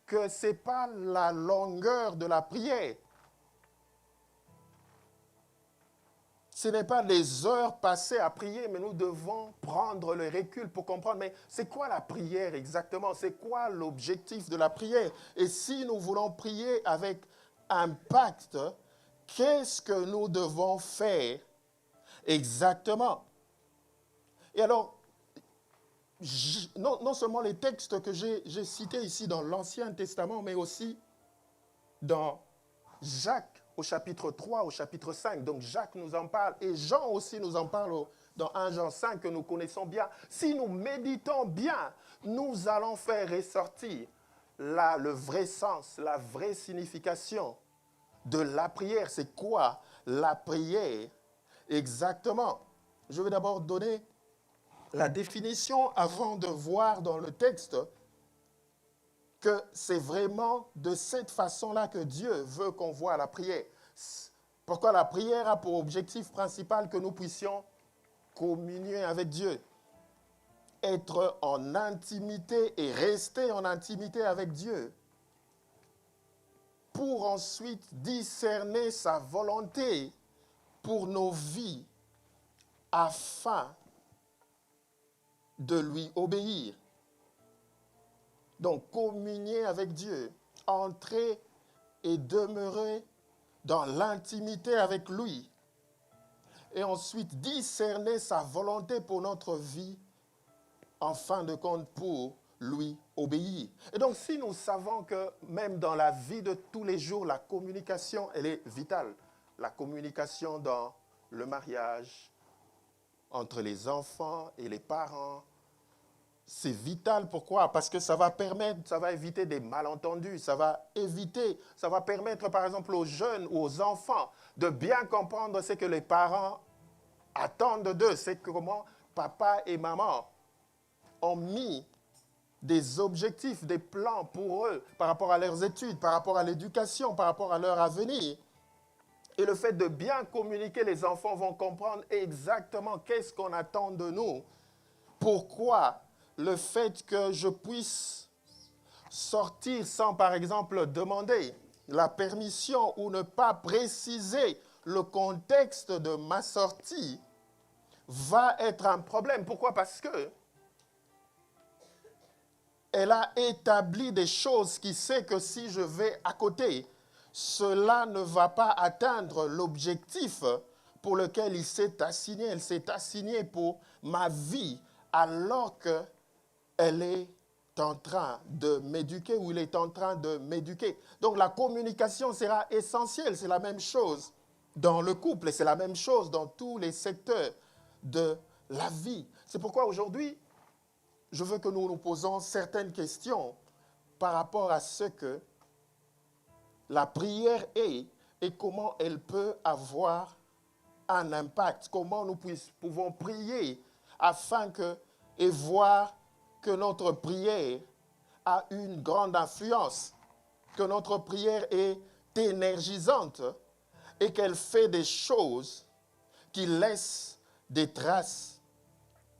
que ce n'est pas la longueur de la prière. Ce n'est pas les heures passées à prier, mais nous devons prendre le recul pour comprendre. Mais c'est quoi la prière exactement? C'est quoi l'objectif de la prière? Et si nous voulons prier avec impact, qu'est-ce que nous devons faire exactement? Et alors, non seulement les textes que j'ai cités ici dans l'Ancien Testament, mais aussi dans Jacques au chapitre 3, au chapitre 5. Donc Jacques nous en parle et Jean aussi nous en parle dans 1 Jean 5 que nous connaissons bien. Si nous méditons bien, nous allons faire ressortir le vrai sens, la vraie signification de la prière. C'est quoi la prière exactement? Je vais d'abord donner la définition avant de voir dans le texte que c'est vraiment de cette façon-là que Dieu veut qu'on voit la prière. Pourquoi la prière a pour objectif principal que nous puissions communier avec Dieu, être en intimité et rester en intimité avec Dieu, pour ensuite discerner sa volonté pour nos vies, afin de lui obéir. Donc, communier avec Dieu, entrer et demeurer dans l'intimité avec lui, et ensuite discerner sa volonté pour notre vie, en fin de compte, pour lui obéir. Et donc, si nous savons que même dans la vie de tous les jours, la communication, elle est vitale. La communication dans le mariage, entre les enfants et les parents, c'est vital. Pourquoi? Parce que ça va permettre, ça va éviter des malentendus, ça va permettre par exemple aux jeunes ou aux enfants de bien comprendre ce que les parents attendent d'eux. C'est comment papa et maman ont mis des objectifs, des plans pour eux par rapport à leurs études, par rapport à l'éducation, par rapport à leur avenir. Et le fait de bien communiquer, les enfants vont comprendre exactement qu'est-ce qu'on attend de nous. Pourquoi le fait que je puisse sortir sans, par exemple, demander la permission ou ne pas préciser le contexte de ma sortie va être un problème. Pourquoi? Parce que elle a établi des choses qui sait que si je vais à côté, cela ne va pas atteindre l'objectif pour lequel il s'est assigné. Elle s'est assignée pour ma vie alors qu'elle est en train de m'éduquer ou il est en train de m'éduquer. Donc la communication sera essentielle. C'est la même chose dans le couple et c'est la même chose dans tous les secteurs de la vie. C'est pourquoi aujourd'hui, je veux que nous nous posons certaines questions par rapport à ce que la prière est et comment elle peut avoir un impact. Comment nous pouvons prier afin et voir que notre prière a une grande influence, que notre prière est énergisante et qu'elle fait des choses qui laissent des traces.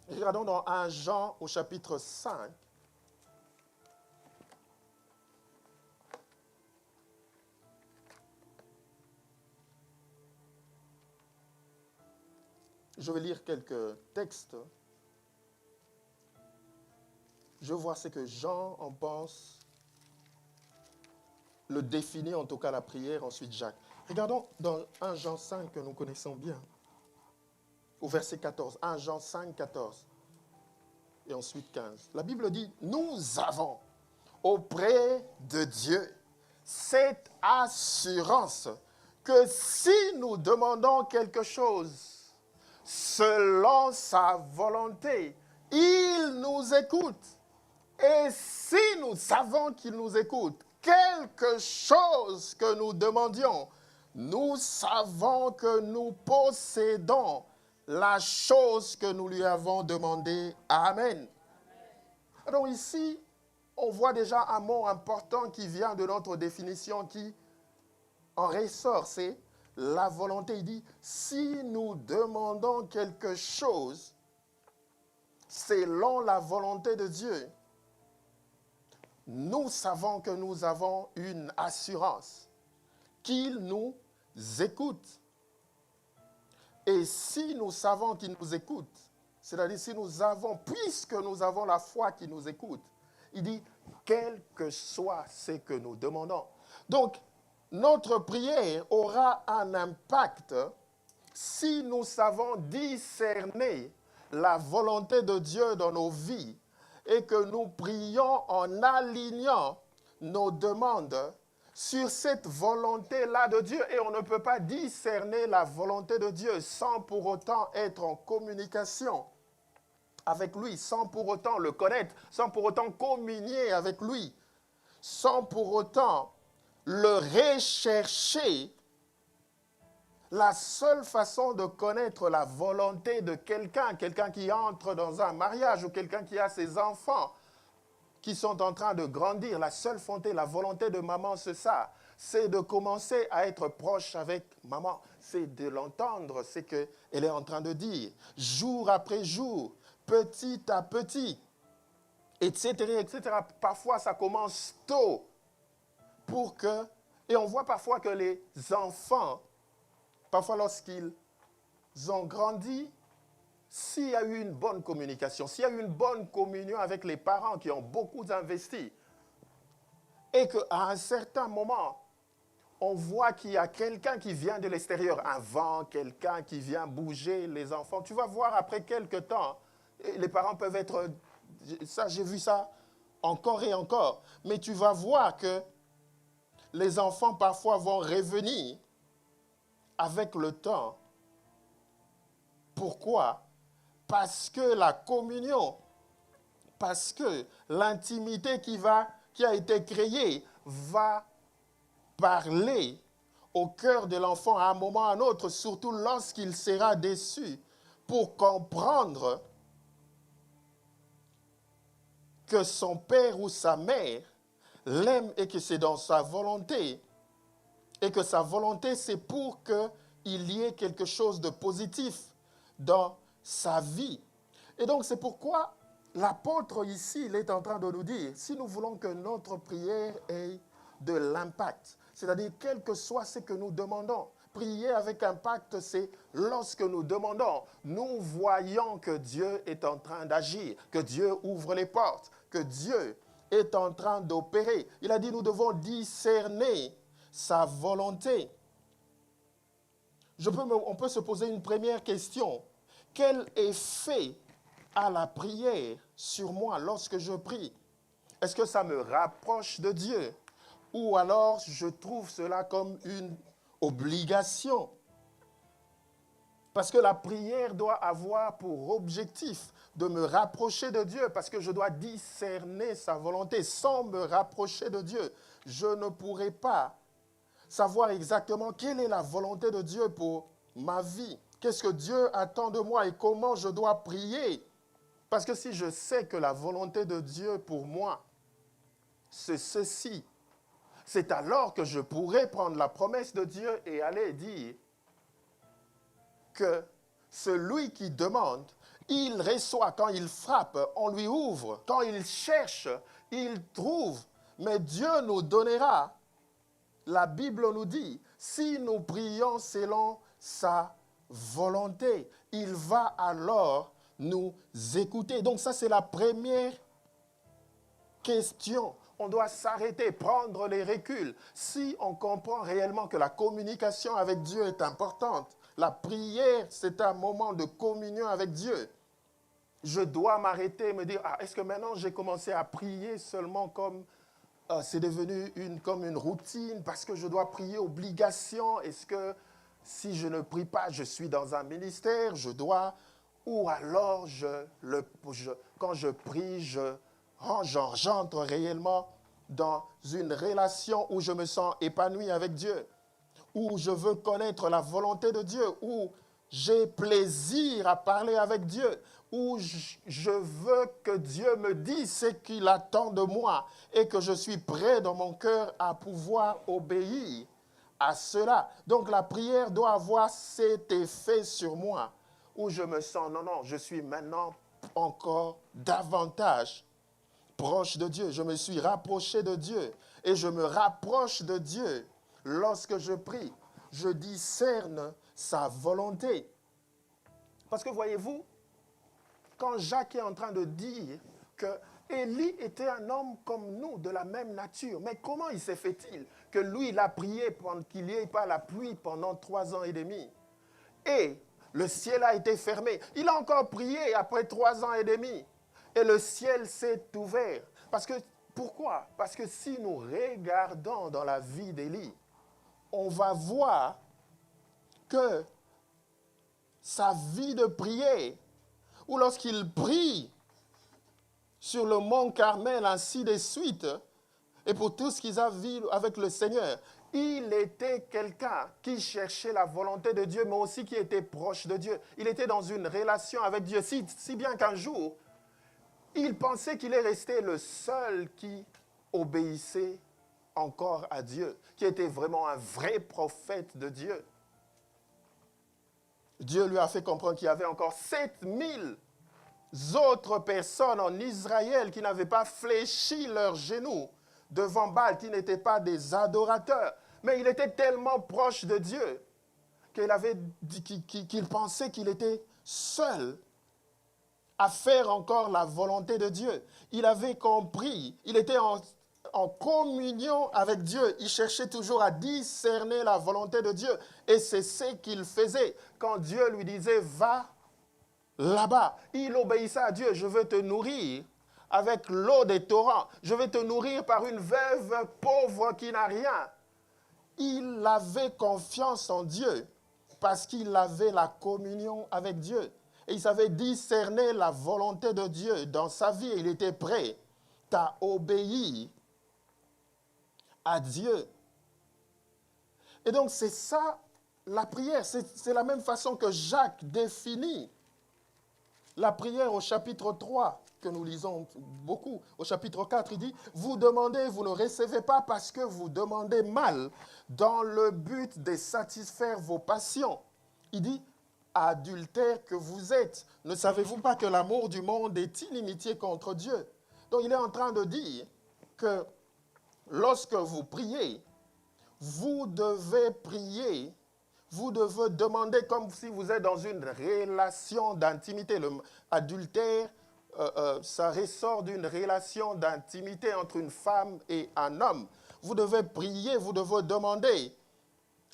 Regardons dans 1 Jean au chapitre 5. Je vais lire quelques textes. Je vois ce que Jean en pense, le définit en tout cas la prière, ensuite Jacques. Regardons dans 1 Jean 5 que nous connaissons bien, au verset 14. 1 Jean 5, 14 et ensuite 15. La Bible dit, nous avons auprès de Dieu cette assurance que si nous demandons quelque chose selon sa volonté, il nous écoute. Et si nous savons qu'il nous écoute, quelque chose que nous demandions, nous savons que nous possédons la chose que nous lui avons demandée. Amen. Alors ici, on voit déjà un mot important qui vient de notre définition qui en ressort, c'est la volonté. Il dit, si nous demandons quelque chose selon la volonté de Dieu, nous savons que nous avons une assurance qu'il nous écoute. Et si nous savons qu'il nous écoute, c'est-à-dire si nous avons, puisque nous avons la foi qui nous écoute, il dit, quel que soit ce que nous demandons. Donc, notre prière aura un impact si nous savons discerner la volonté de Dieu dans nos vies et que nous prions en alignant nos demandes sur cette volonté-là de Dieu. Et on ne peut pas discerner la volonté de Dieu sans pour autant être en communication avec lui, sans pour autant le connaître, sans pour autant communier avec lui, sans pour autant le rechercher. La seule façon de connaître la volonté de quelqu'un qui entre dans un mariage ou quelqu'un qui a ses enfants qui sont en train de grandir, la seule volonté de maman, c'est ça. C'est de commencer à être proche avec maman. C'est de l'entendre, ce qu'elle est en train de dire, jour après jour, petit à petit, etc., etc. Parfois, ça commence tôt et on voit parfois que les enfants, parfois lorsqu'ils ont grandi, s'il y a eu une bonne communication, s'il y a eu une bonne communion avec les parents qui ont beaucoup investi, et qu'à un certain moment, on voit qu'il y a quelqu'un qui vient de l'extérieur, un vent, quelqu'un qui vient bouger les enfants, tu vas voir après quelques temps, les parents peuvent être, ça j'ai vu ça encore et encore, mais tu vas voir que les enfants parfois vont revenir avec le temps. Pourquoi? Parce que la communion, parce que l'intimité qui a été créée va parler au cœur de l'enfant à un moment ou à un autre, surtout lorsqu'il sera déçu, pour comprendre que son père ou sa mère l'aime et que c'est dans sa volonté, et que sa volonté, c'est pour qu'il y ait quelque chose de positif dans sa vie. Et donc, c'est pourquoi l'apôtre ici, il est en train de nous dire, si nous voulons que notre prière ait de l'impact, c'est-à-dire quel que soit ce que nous demandons, prier avec impact, c'est lorsque nous demandons, nous voyons que Dieu est en train d'agir, que Dieu ouvre les portes, que Dieu est en train d'opérer. Il a dit, nous devons discerner sa volonté. On peut se poser une première question. Quel effet a la prière sur moi lorsque je prie? Est-ce que ça me rapproche de Dieu? Ou alors je trouve cela comme une obligation? Parce que la prière doit avoir pour objectif de me rapprocher de Dieu, parce que je dois discerner sa volonté. Sans me rapprocher de Dieu, je ne pourrai pas savoir exactement quelle est la volonté de Dieu pour ma vie. Qu'est-ce que Dieu attend de moi et comment je dois prier? Parce que si je sais que la volonté de Dieu pour moi, c'est ceci, c'est alors que je pourrai prendre la promesse de Dieu et aller dire que celui qui demande, il reçoit. Quand il frappe, on lui ouvre. Quand il cherche, il trouve. Mais Dieu nous donnera. La Bible nous dit, si nous prions selon sa volonté, il va alors nous écouter. Donc ça, c'est la première question. On doit s'arrêter, prendre les reculs. Si on comprend réellement que la communication avec Dieu est importante, la prière, c'est un moment de communion avec Dieu. Je dois m'arrêter et me dire, est-ce que maintenant j'ai commencé à prier seulement comme c'est devenu comme une routine parce que je dois prier obligation? Est-ce que si je ne prie pas, je suis dans un ministère, je dois... Ou alors, quand je prie, j'entre réellement dans une relation où je me sens épanoui avec Dieu, où je veux connaître la volonté de Dieu, où j'ai plaisir à parler avec Dieu, où je veux que Dieu me dise ce qu'il attend de moi et que je suis prêt dans mon cœur à pouvoir obéir à cela. Donc la prière doit avoir cet effet sur moi, où je me sens, non, je suis maintenant encore davantage proche de Dieu. Je me suis rapproché de Dieu et je me rapproche de Dieu lorsque je prie. Je discerne sa volonté. Parce que voyez-vous, quand Jacques est en train de dire que Élie était un homme comme nous, de la même nature, mais comment il s'est fait-il que lui, il a prié pendant qu'il n'y ait pas la pluie pendant 3 ans et demi? Et le ciel a été fermé. Il a encore prié après 3 ans et demi. Et le ciel s'est ouvert. Pourquoi? Parce que si nous regardons dans la vie d'Élie, on va voir que sa vie de prière, ou lorsqu'il prie sur le mont Carmel, ainsi de suite, et pour tout ce qu'ils avaient vu avec le Seigneur, il était quelqu'un qui cherchait la volonté de Dieu, mais aussi qui était proche de Dieu. Il était dans une relation avec Dieu, si bien qu'un jour, il pensait qu'il est resté le seul qui obéissait encore à Dieu, qui était vraiment un vrai prophète de Dieu. Dieu lui a fait comprendre qu'il y avait encore 7000 autres personnes en Israël qui n'avaient pas fléchi leurs genoux devant Baal, qui n'étaient pas des adorateurs. Mais il était tellement proche de Dieu qu'il pensait qu'il était seul à faire encore la volonté de Dieu. Il avait compris, il était en communion avec Dieu. Il cherchait toujours à discerner la volonté de Dieu. Et c'est ce qu'il faisait. Quand Dieu lui disait, va là-bas, il obéissait à Dieu. Je veux te nourrir avec l'eau des torrents. Je vais te nourrir par une veuve pauvre qui n'a rien. Il avait confiance en Dieu parce qu'il avait la communion avec Dieu. Et il savait discerner la volonté de Dieu dans sa vie. Il était prêt à obéir à Dieu. Et donc c'est ça la prière. C'est la même façon que Jacques définit la prière au chapitre 3, que nous lisons beaucoup. Au chapitre 4, il dit, vous demandez, vous ne recevez pas parce que vous demandez mal dans le but de satisfaire vos passions. Il dit, adultère que vous êtes, ne savez-vous pas que l'amour du monde est inimitié contre Dieu? Donc il est en train de dire que lorsque vous priez, vous devez prier, vous devez demander comme si vous êtes dans une relation d'intimité. L'adultère, ça ressort d'une relation d'intimité entre une femme et un homme. Vous devez prier, vous devez demander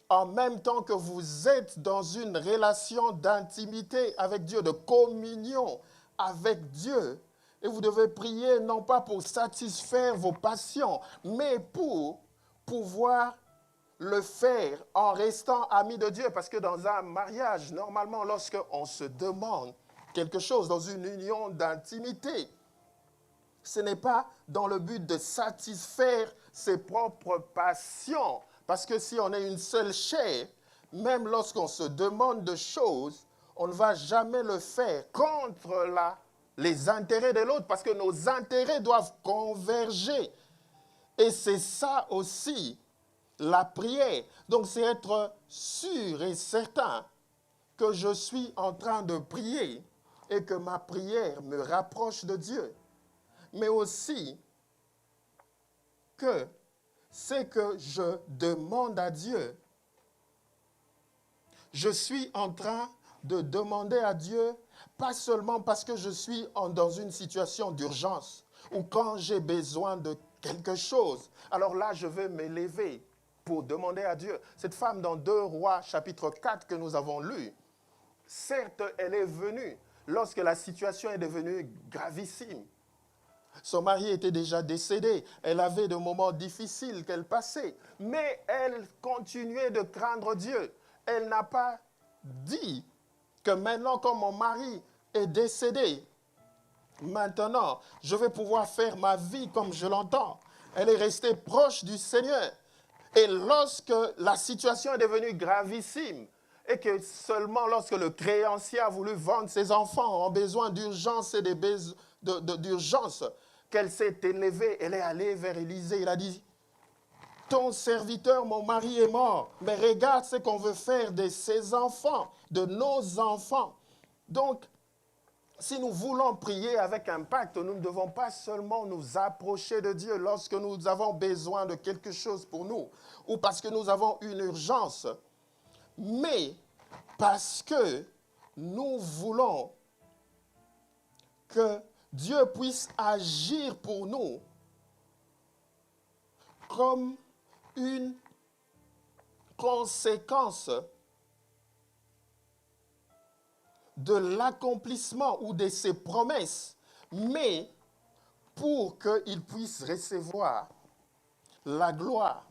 en même temps que vous êtes dans une relation d'intimité avec Dieu, de communion avec Dieu. Et vous devez prier non pas pour satisfaire vos passions, mais pour pouvoir le faire en restant amis de Dieu. Parce que dans un mariage, normalement, lorsqu'on se demande quelque chose, dans une union d'intimité, ce n'est pas dans le but de satisfaire ses propres passions. Parce que si on est une seule chair, même lorsqu'on se demande de choses, on ne va jamais le faire contre les intérêts de l'autre, parce que nos intérêts doivent converger. Et c'est ça aussi, la prière. Donc c'est être sûr et certain que je suis en train de prier et que ma prière me rapproche de Dieu. Mais aussi que c'est que je demande à Dieu. Je suis en train de demander à Dieu, pas seulement parce que je suis dans une situation d'urgence ou quand j'ai besoin de quelque chose. Alors là, je vais m'élever pour demander à Dieu. Cette femme dans 2 Rois, chapitre 4 que nous avons lu, certes, elle est venue lorsque la situation est devenue gravissime. Son mari était déjà décédé. Elle avait des moments difficiles qu'elle passait. Mais elle continuait de craindre Dieu. Elle n'a pas dit que maintenant, comme mon mari est décédé, maintenant, je vais pouvoir faire ma vie comme je l'entends. Elle est restée proche du Seigneur. Et lorsque la situation est devenue gravissime, et que seulement lorsque le créancier a voulu vendre ses enfants en besoin d'urgence et d'urgence, qu'elle s'est élevée, elle est allée vers Élisée, il a dit, ton serviteur, mon mari est mort, mais regarde ce qu'on veut faire de ses enfants, de nos enfants. Donc, si nous voulons prier avec impact, nous ne devons pas seulement nous approcher de Dieu lorsque nous avons besoin de quelque chose pour nous, ou parce que nous avons une urgence, mais parce que nous voulons que Dieu puisse agir pour nous comme une conséquence de l'accomplissement ou de ses promesses, mais pour qu'il puisse recevoir la gloire,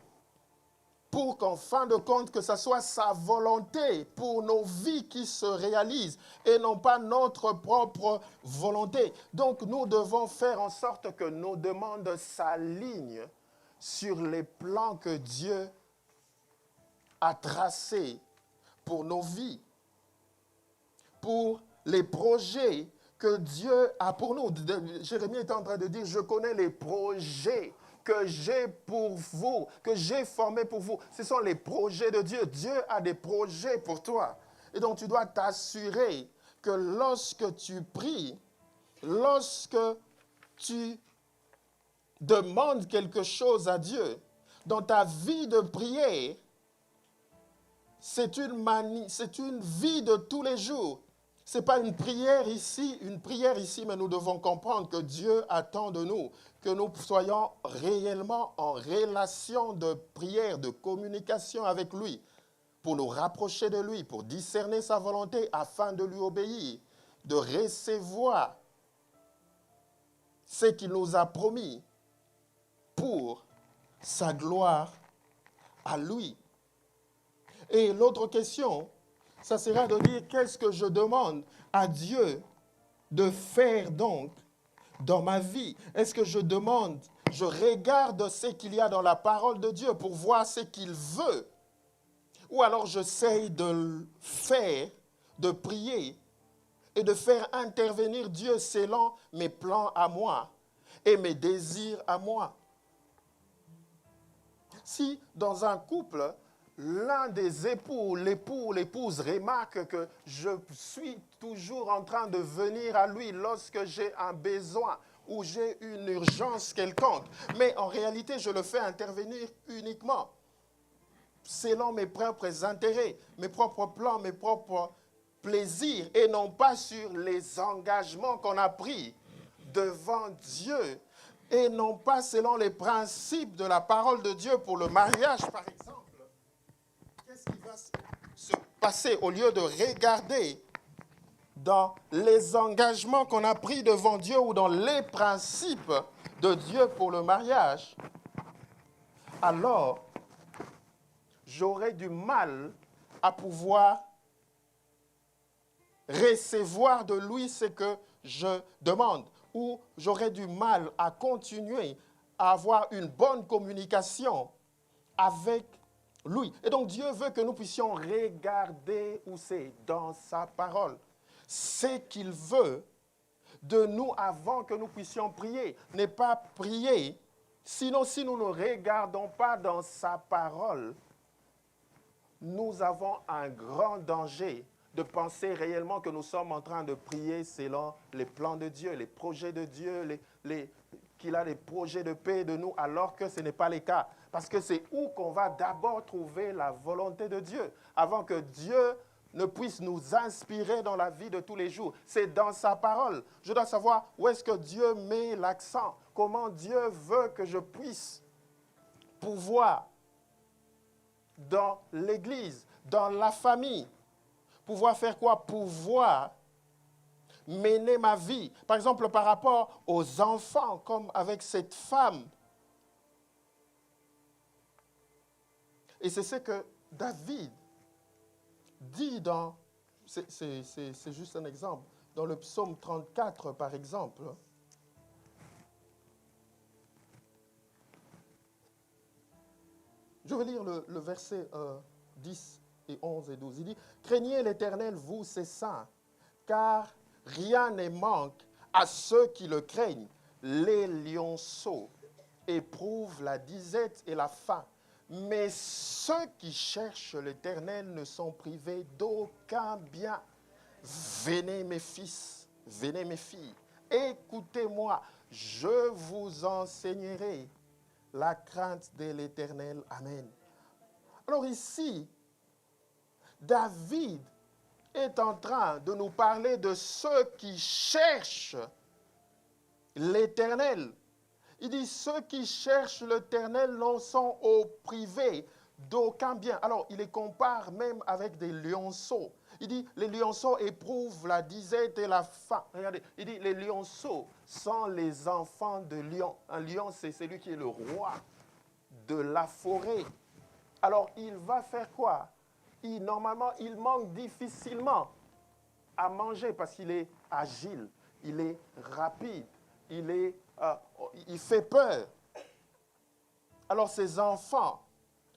pour qu'en fin de compte, que ce soit sa volonté pour nos vies qui se réalise et non pas notre propre volonté. Donc nous devons faire en sorte que nos demandes s'alignent sur les plans que Dieu a tracés pour nos vies, pour les projets que Dieu a pour nous. Jérémie est en train de dire, je connais les projets que j'ai pour vous, que j'ai formés pour vous. Ce sont les projets de Dieu. Dieu a des projets pour toi. Et donc tu dois t'assurer que lorsque tu pries, lorsque tu demandes quelque chose à Dieu, dans ta vie de prière, c'est une vie de tous les jours. Ce n'est pas une prière ici, mais nous devons comprendre que Dieu attend de nous que nous soyons réellement en relation de prière, de communication avec lui, pour nous rapprocher de lui, pour discerner sa volonté afin de lui obéir, de recevoir ce qu'il nous a promis pour sa gloire à lui. Et l'autre question, ça sera de dire qu'est-ce que je demande à Dieu de faire donc dans ma vie. Est-ce que je demande, je regarde ce qu'il y a dans la parole de Dieu pour voir ce qu'il veut, ou alors j'essaye de le faire, de prier et de faire intervenir Dieu selon mes plans à moi et mes désirs à moi. Si dans un couple, l'un des époux, l'époux ou l'épouse remarque que je suis toujours en train de venir à lui lorsque j'ai un besoin ou j'ai une urgence quelconque, mais en réalité, je le fais intervenir uniquement selon mes propres intérêts, mes propres plans, mes propres plaisirs, et non pas sur les engagements qu'on a pris devant Dieu, et non pas selon les principes de la parole de Dieu pour le mariage, par exemple. Qu'est-ce qui va se passer au lieu de regarder dans les engagements qu'on a pris devant Dieu ou dans les principes de Dieu pour le mariage? Alors, j'aurai du mal à pouvoir recevoir de lui ce que je demande, ou j'aurai du mal à continuer à avoir une bonne communication avec lui. Et donc Dieu veut que nous puissions regarder où c'est dans sa parole. Ce qu'il veut de nous avant que nous puissions prier n'est pas prier. Sinon, si nous ne regardons pas dans sa parole, nous avons un grand danger de penser réellement que nous sommes en train de prier selon les plans de Dieu, les projets de Dieu, qu'il a des projets de paix de nous, alors que ce n'est pas le cas. Parce que c'est où qu'on va d'abord trouver la volonté de Dieu, avant que Dieu ne puisse nous inspirer dans la vie de tous les jours. C'est dans sa parole. Je dois savoir où est-ce que Dieu met l'accent, comment Dieu veut que je puisse pouvoir, dans l'église, dans la famille, pouvoir faire quoi? Pouvoir mener ma vie. Par exemple, par rapport aux enfants, comme avec cette femme. Et c'est ce que David dit dans, c'est juste un exemple, dans le psaume 34 par exemple. Je vais lire le verset 10 et 11 et 12. Il dit, « Craignez l'Éternel, vous, ses saints, car rien ne manque à ceux qui le craignent. Les lionceaux éprouvent la disette et la faim, mais ceux qui cherchent l'Éternel ne sont privés d'aucun bien. Venez mes fils, venez mes filles, écoutez-moi, je vous enseignerai la crainte de l'Éternel. Amen. » Alors ici, David est en train de nous parler de ceux qui cherchent l'Éternel. Il dit, ceux qui cherchent l'Éternel n'en sont au privé d'aucun bien. Alors, il les compare même avec des lionceaux. Il dit, les lionceaux éprouvent la disette et la faim. Regardez, il dit, les lionceaux sont les enfants de lion. Un lion, c'est celui qui est le roi de la forêt. Alors, il va faire quoi? Normalement, il manque difficilement à manger parce qu'il est agile, il est rapide, il fait peur. Alors, ces enfants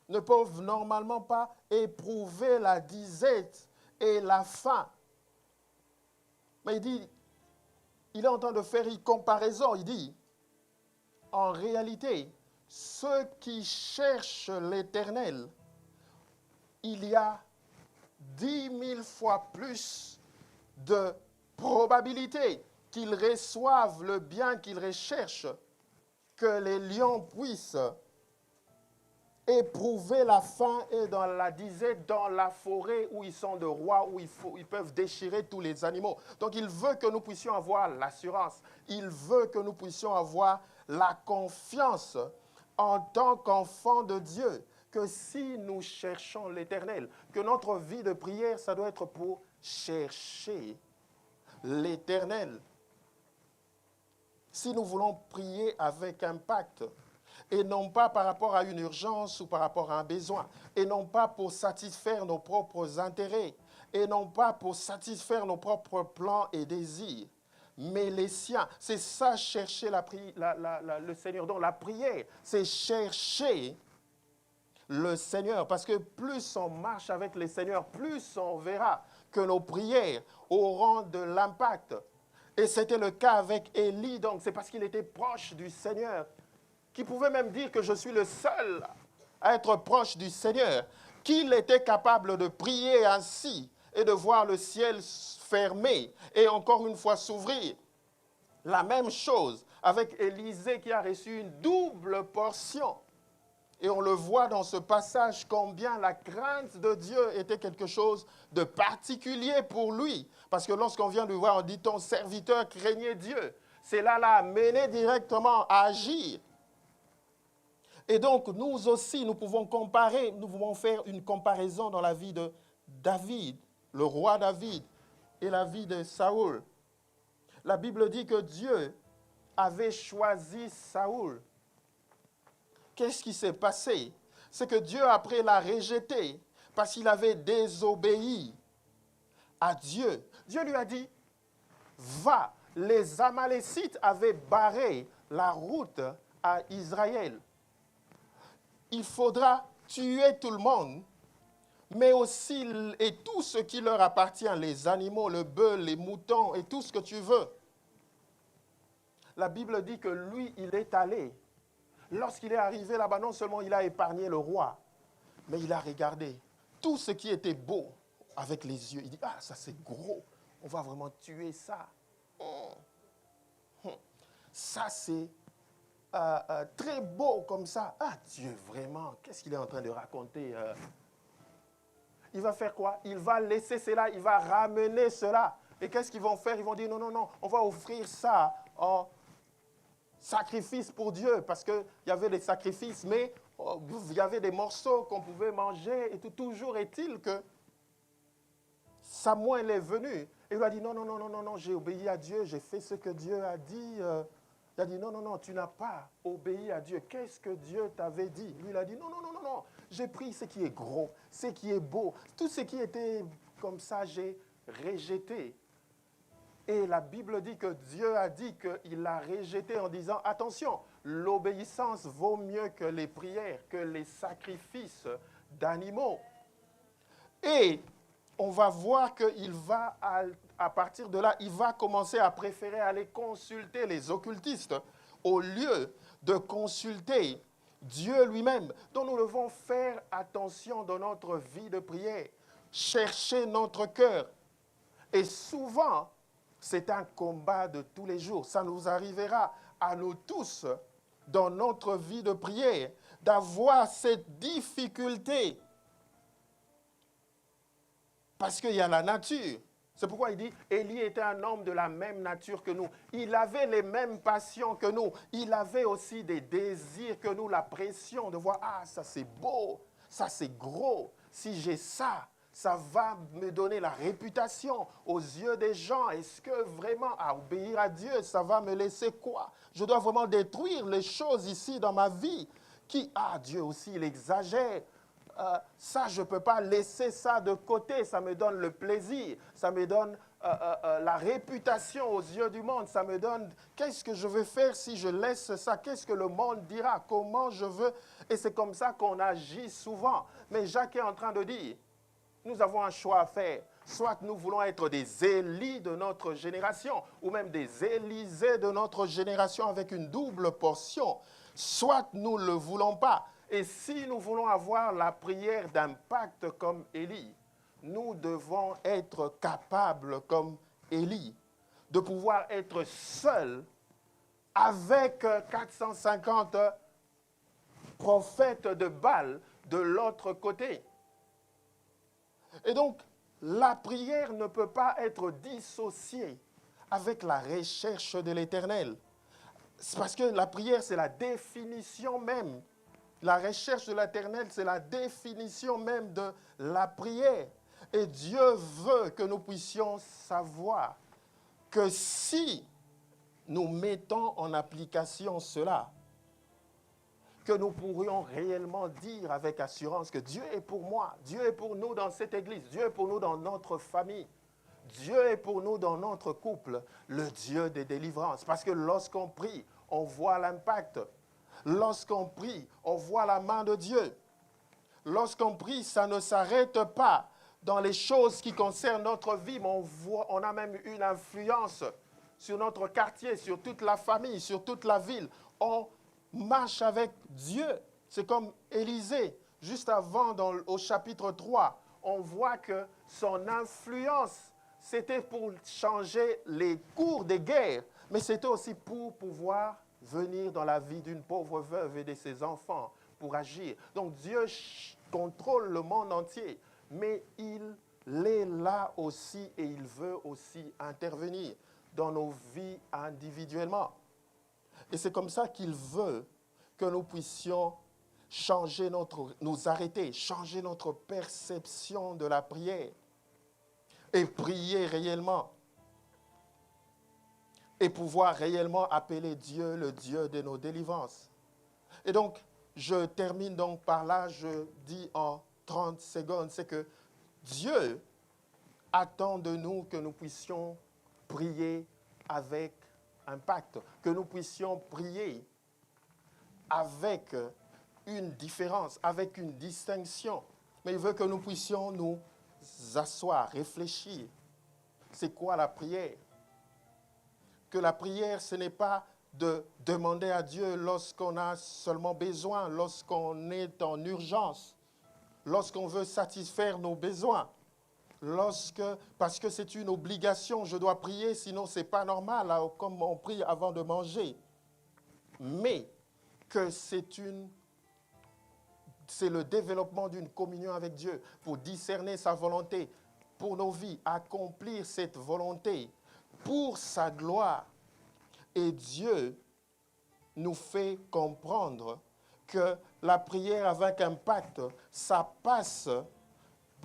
ne peuvent normalement pas éprouver la disette et la faim. Mais il dit, il est en train de faire une comparaison. Il dit, en réalité, ceux qui cherchent l'Éternel, il y a 10 000 fois plus de probabilité qu'ils reçoivent le bien qu'ils recherchent que les lions puissent éprouver la faim et dans la disette, dans la forêt où ils sont de rois, où ils peuvent déchirer tous les animaux. Donc il veut que nous puissions avoir l'assurance. Il veut que nous puissions avoir la confiance en tant qu'enfants de Dieu, que si nous cherchons l'Éternel, que notre vie de prière, ça doit être pour chercher l'Éternel. Si nous voulons prier avec impact, et non pas par rapport à une urgence ou par rapport à un besoin, et non pas pour satisfaire nos propres intérêts, et non pas pour satisfaire nos propres plans et désirs, mais les siens. C'est ça, chercher le Seigneur. Donc la prière, c'est chercher le Seigneur. Parce que plus on marche avec le Seigneur, plus on verra que nos prières auront de l'impact. Et c'était le cas avec Élie, donc c'est parce qu'il était proche du Seigneur, qu'il pouvait même dire que je suis le seul à être proche du Seigneur, qu'il était capable de prier ainsi et de voir le ciel fermé et encore une fois s'ouvrir. La même chose avec Élisée qui a reçu une double portion. Et on le voit dans ce passage combien la crainte de Dieu était quelque chose de particulier pour lui. Parce que lorsqu'on vient de voir, on dit ton serviteur craignait Dieu. C'est là l'a amené directement à agir. Et donc nous aussi, nous pouvons comparer, nous pouvons faire une comparaison dans la vie de David, le roi David, et la vie de Saül. La Bible dit que Dieu avait choisi Saül. Qu'est-ce qui s'est passé? C'est que Dieu, après, l'a rejeté parce qu'il avait désobéi à Dieu. Dieu lui a dit, va. Les Amalécites avaient barré la route à Israël. Il faudra tuer tout le monde, mais aussi et tout ce qui leur appartient, les animaux, le bœuf, les moutons et tout ce que tu veux. La Bible dit que lui, il est allé. Lorsqu'il est arrivé là-bas, non seulement il a épargné le roi, mais il a regardé tout ce qui était beau avec les yeux. Il dit, ah, ça c'est gros, on va vraiment tuer ça. Ça c'est très beau comme ça. Ah, Dieu, vraiment, qu'est-ce qu'il est en train de raconter? il va faire quoi? Il va laisser cela, il va ramener cela. Et qu'est-ce qu'ils vont faire? Ils vont dire non, non, non, on va offrir ça en sacrifice pour Dieu. Parce qu'il y avait des sacrifices, mais il y avait des morceaux qu'on pouvait manger. Et tout. Toujours est-il que Samuel est venu. Et il lui a dit non, non, non, non, non, non, j'ai obéi à Dieu, j'ai fait ce que Dieu a dit. Il a dit non, non, non, tu n'as pas obéi à Dieu. Qu'est-ce que Dieu t'avait dit? Lui, il a dit non, non, non, non, non. J'ai pris ce qui est gros, ce qui est beau. Tout ce qui était comme ça, j'ai rejeté. Et la Bible dit que Dieu a dit qu'il l'a rejeté en disant attention, l'obéissance vaut mieux que les prières, que les sacrifices d'animaux. Et on va voir qu'il va, à partir de là, il va commencer à préférer aller consulter les occultistes au lieu de consulter Dieu lui-même. Donc nous devons faire attention dans notre vie de prière, chercher notre cœur. Et souvent, c'est un combat de tous les jours. Ça nous arrivera à nous tous, dans notre vie de prière, d'avoir cette difficulté. Parce qu'il y a la nature. C'est pourquoi il dit, Élie était un homme de la même nature que nous. Il avait les mêmes passions que nous. Il avait aussi des désirs que nous, la pression de voir, ah, ça c'est beau, ça c'est gros. Si j'ai ça, ça va me donner la réputation aux yeux des gens. Est-ce que vraiment, à obéir à Dieu, ça va me laisser quoi? Je dois vraiment détruire les choses ici dans ma vie. Dieu aussi, il exagère. Ça, je ne peux pas laisser ça de côté. Ça me donne le plaisir. Ça me donne la réputation aux yeux du monde. Ça me donne, qu'est-ce que je vais faire si je laisse ça? Qu'est-ce que le monde dira? Comment je veux? Et c'est comme ça qu'on agit souvent. Mais Jacques est en train de dire, nous avons un choix à faire. Soit nous voulons être des Élis de notre génération, ou même des Élisées de notre génération avec une double portion. Soit nous ne le voulons pas. Et si nous voulons avoir la prière d'impact comme Élie, nous devons être capables comme Élie, de pouvoir être seuls avec 450 prophètes de Baal de l'autre côté. Et donc, la prière ne peut pas être dissociée avec la recherche de l'Éternel. C'est parce que la prière, c'est la définition même. La recherche de l'Éternel, c'est la définition même de la prière. Et Dieu veut que nous puissions savoir que si nous mettons en application cela, que nous pourrions réellement dire avec assurance que Dieu est pour moi, Dieu est pour nous dans cette église, Dieu est pour nous dans notre famille, Dieu est pour nous dans notre couple, le Dieu des délivrances. Parce que lorsqu'on prie, on voit l'impact. Lorsqu'on prie, on voit la main de Dieu. Lorsqu'on prie, ça ne s'arrête pas dans les choses qui concernent notre vie, mais on a même une influence sur notre quartier, sur toute la famille, sur toute la ville. On marche avec Dieu. C'est comme Élisée, juste avant, au chapitre 3, on voit que son influence, c'était pour changer les cours des guerres, mais c'était aussi pour pouvoir venir dans la vie d'une pauvre veuve et de ses enfants pour agir. Donc Dieu contrôle le monde entier, mais il est là aussi et il veut aussi intervenir dans nos vies individuellement. Et c'est comme ça qu'il veut que nous puissions nous arrêter, changer notre perception de la prière et prier réellement. Et pouvoir réellement appeler Dieu le Dieu de nos délivrances. Et donc, je termine donc par là, je dis en 30 secondes, c'est que Dieu attend de nous que nous puissions prier avec impact, que nous puissions prier avec une différence, avec une distinction. Mais il veut que nous puissions nous asseoir, réfléchir. C'est quoi la prière? Que la prière, ce n'est pas de demander à Dieu lorsqu'on a seulement besoin, lorsqu'on est en urgence, lorsqu'on veut satisfaire nos besoins, parce que c'est une obligation, je dois prier, sinon ce n'est pas normal, là, comme on prie avant de manger. Mais que c'est une c'est le développement d'une communion avec Dieu pour discerner sa volonté pour nos vies, accomplir cette volonté pour sa gloire. Et Dieu nous fait comprendre que la prière avec impact, ça passe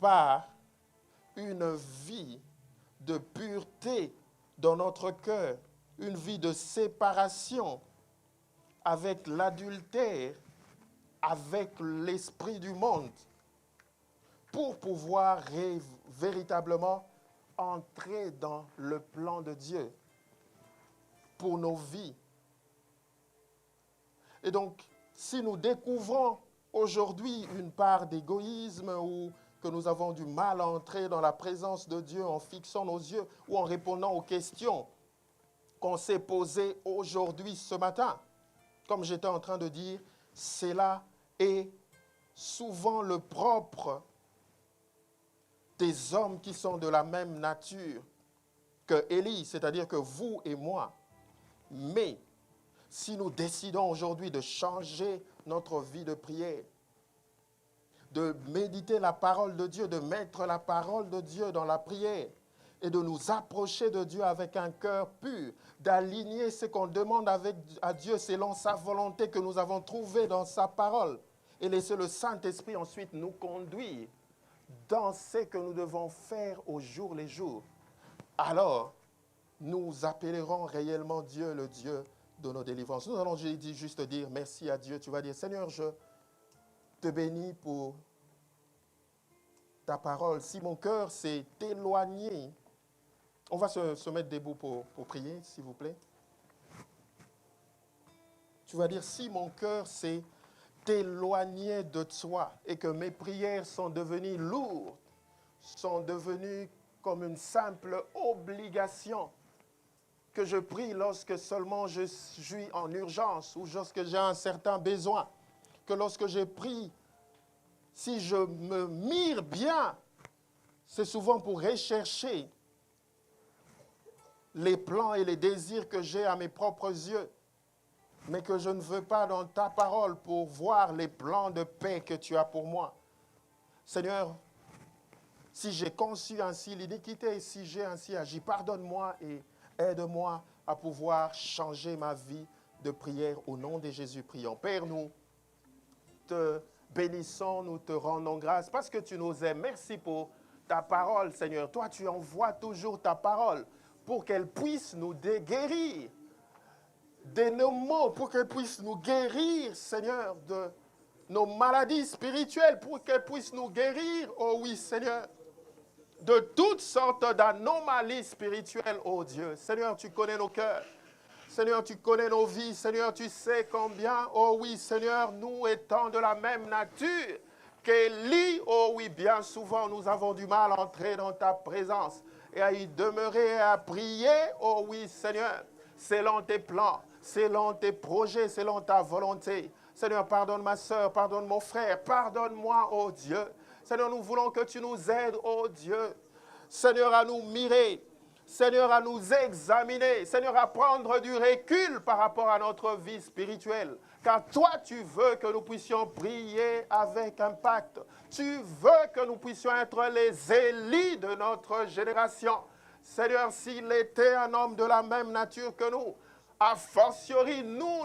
par une vie de pureté dans notre cœur, une vie de séparation avec l'adultère, avec l'esprit du monde, pour pouvoir véritablement entrer dans le plan de Dieu pour nos vies. Et donc, si nous découvrons aujourd'hui une part d'égoïsme ou que nous avons du mal à entrer dans la présence de Dieu en fixant nos yeux ou en répondant aux questions qu'on s'est posées aujourd'hui, ce matin, comme j'étais en train de dire, cela est souvent le propre des hommes qui sont de la même nature que Élie, c'est-à-dire que vous et moi. Mais si nous décidons aujourd'hui de changer notre vie de prière, de méditer la parole de Dieu, de mettre la parole de Dieu dans la prière et de nous approcher de Dieu avec un cœur pur, d'aligner ce qu'on demande à Dieu selon sa volonté que nous avons trouvée dans sa parole et laisser le Saint-Esprit ensuite nous conduire dans ce que nous devons faire au jour les jours. Alors, nous appellerons réellement Dieu le Dieu de nos délivrances. Nous allons juste dire merci à Dieu. Tu vas dire, Seigneur, je te bénis pour ta parole. Si mon cœur s'est éloigné, on va se mettre debout pour prier, s'il vous plaît. Tu vas dire, si mon cœur s'est éloigné de toi et que mes prières sont devenues lourdes, sont devenues comme une simple obligation, que je prie lorsque seulement je suis en urgence ou lorsque j'ai un certain besoin, que lorsque je prie, si je me mire bien, c'est souvent pour rechercher les plans et les désirs que j'ai à mes propres yeux, mais que je ne veux pas dans ta parole pour voir les plans de paix que tu as pour moi. Seigneur, si j'ai conçu ainsi l'iniquité, si j'ai ainsi agi, pardonne-moi et aide-moi à pouvoir changer ma vie de prière. Au nom de Jésus, prions. Père, nous te bénissons, nous te rendons grâce parce que tu nous aimes. Merci pour ta parole, Seigneur. Toi, tu envoies toujours ta parole pour qu'elle puisse nous guérir de nos maux, pour qu'elle puisse nous guérir, Seigneur, de nos maladies spirituelles, pour qu'elle puisse nous guérir, oh oui, Seigneur, de toutes sortes d'anomalies spirituelles, oh Dieu. Seigneur, tu connais nos cœurs. Seigneur, tu connais nos vies. Seigneur, tu sais combien, oh oui, Seigneur, nous étant de la même nature qu'Élie, oh oui, bien souvent, nous avons du mal à entrer dans ta présence et à y demeurer et à prier, oh oui, Seigneur, selon tes plans, selon tes projets, selon ta volonté. Seigneur, pardonne ma soeur, pardonne mon frère, pardonne-moi, oh Dieu. Seigneur, nous voulons que tu nous aides, oh Dieu. Seigneur, à nous mirer. Seigneur, à nous examiner. Seigneur, à prendre du recul par rapport à notre vie spirituelle. Car toi, tu veux que nous puissions prier avec impact. Tu veux que nous puissions être les Élis de notre génération. Seigneur, s'il était un homme de la même nature que nous, a fortiori, nous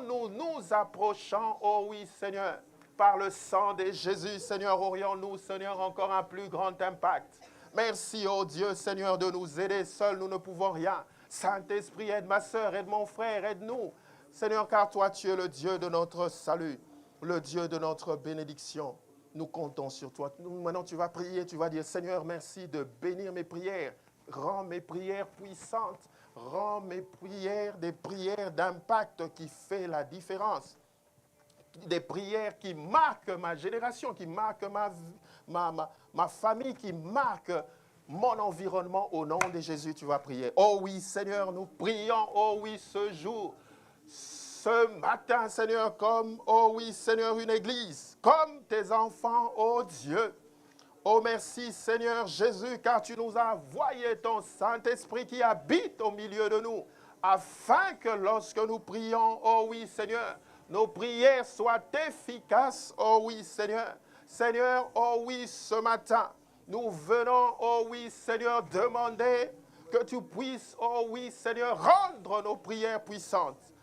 approchons, oh oui, Seigneur, par le sang de Jésus, Seigneur, aurions-nous, Seigneur, encore un plus grand impact. Merci, oh Dieu, Seigneur, de nous aider. Seuls, nous ne pouvons rien. Saint-Esprit, aide ma soeur, aide mon frère, aide-nous. Seigneur, car toi, tu es le Dieu de notre salut, le Dieu de notre bénédiction. Nous comptons sur toi. Maintenant, tu vas prier, tu vas dire, Seigneur, merci de bénir mes prières. Rends mes prières puissantes. Rends mes prières des prières d'impact qui fait la différence. Des prières qui marquent ma génération, qui marquent ma famille, qui marquent mon environnement. Au nom de Jésus, tu vas prier. Oh oui, Seigneur, nous prions, oh oui, ce jour, ce matin, Seigneur, comme, oh oui, Seigneur, une église, comme tes enfants, oh Dieu. Oh merci, Seigneur Jésus, car tu nous as envoyé ton Saint-Esprit qui habite au milieu de nous, afin que lorsque nous prions, oh oui, Seigneur, nos prières soient efficaces, oh oui, Seigneur. Seigneur, oh oui, ce matin, nous venons, oh oui, Seigneur, demander que tu puisses, oh oui, Seigneur, rendre nos prières puissantes.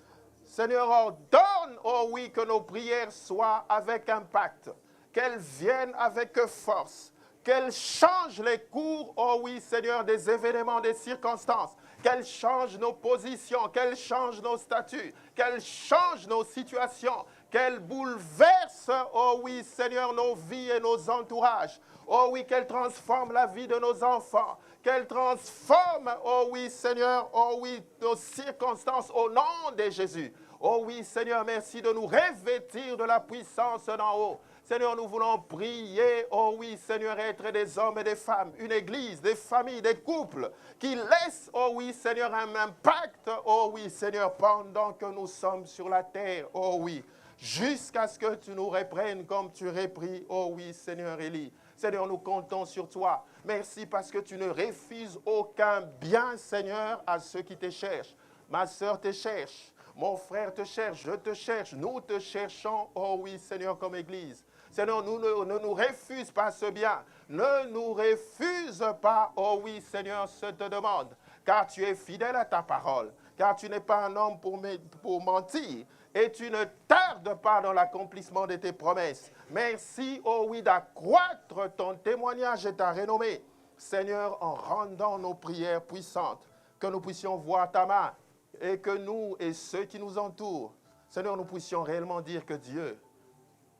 Seigneur, ordonne, oh oui, que nos prières soient avec impact, qu'elles viennent avec force, qu'elles changent les cours, oh oui, Seigneur, des événements, des circonstances, qu'elles changent nos positions, qu'elles changent nos statuts, qu'elles changent nos situations, qu'elles bouleversent, oh oui, Seigneur, nos vies et nos entourages. Oh oui, qu'elles transforment la vie de nos enfants, qu'elles transforment, oh oui, Seigneur, oh oui, nos circonstances au nom de Jésus. Oh oui, Seigneur, merci de nous revêtir de la puissance d'en haut. Seigneur, nous voulons prier, oh oui, Seigneur, être des hommes et des femmes, une église, des familles, des couples, qui laissent, oh oui, Seigneur, un impact, oh oui, Seigneur, pendant que nous sommes sur la terre, oh oui, jusqu'à ce que tu nous reprennes comme tu repris, oh oui, Seigneur Élie. Seigneur, nous comptons sur toi. Merci parce que tu ne refuses aucun bien, Seigneur, à ceux qui te cherchent. Ma soeur te cherche, mon frère te cherche, je te cherche, nous te cherchons, oh oui, Seigneur, comme Église. Seigneur, ne nous refuse pas ce bien. Ne nous refuse pas, oh oui, Seigneur, cette demande. Car tu es fidèle à ta parole. Car tu n'es pas un homme pour mentir. Et tu ne tardes pas dans l'accomplissement de tes promesses. Merci, oh oui, d'accroître ton témoignage et ta renommée. Seigneur, en rendant nos prières puissantes, que nous puissions voir ta main et que nous et ceux qui nous entourent, Seigneur, nous puissions réellement dire que Dieu,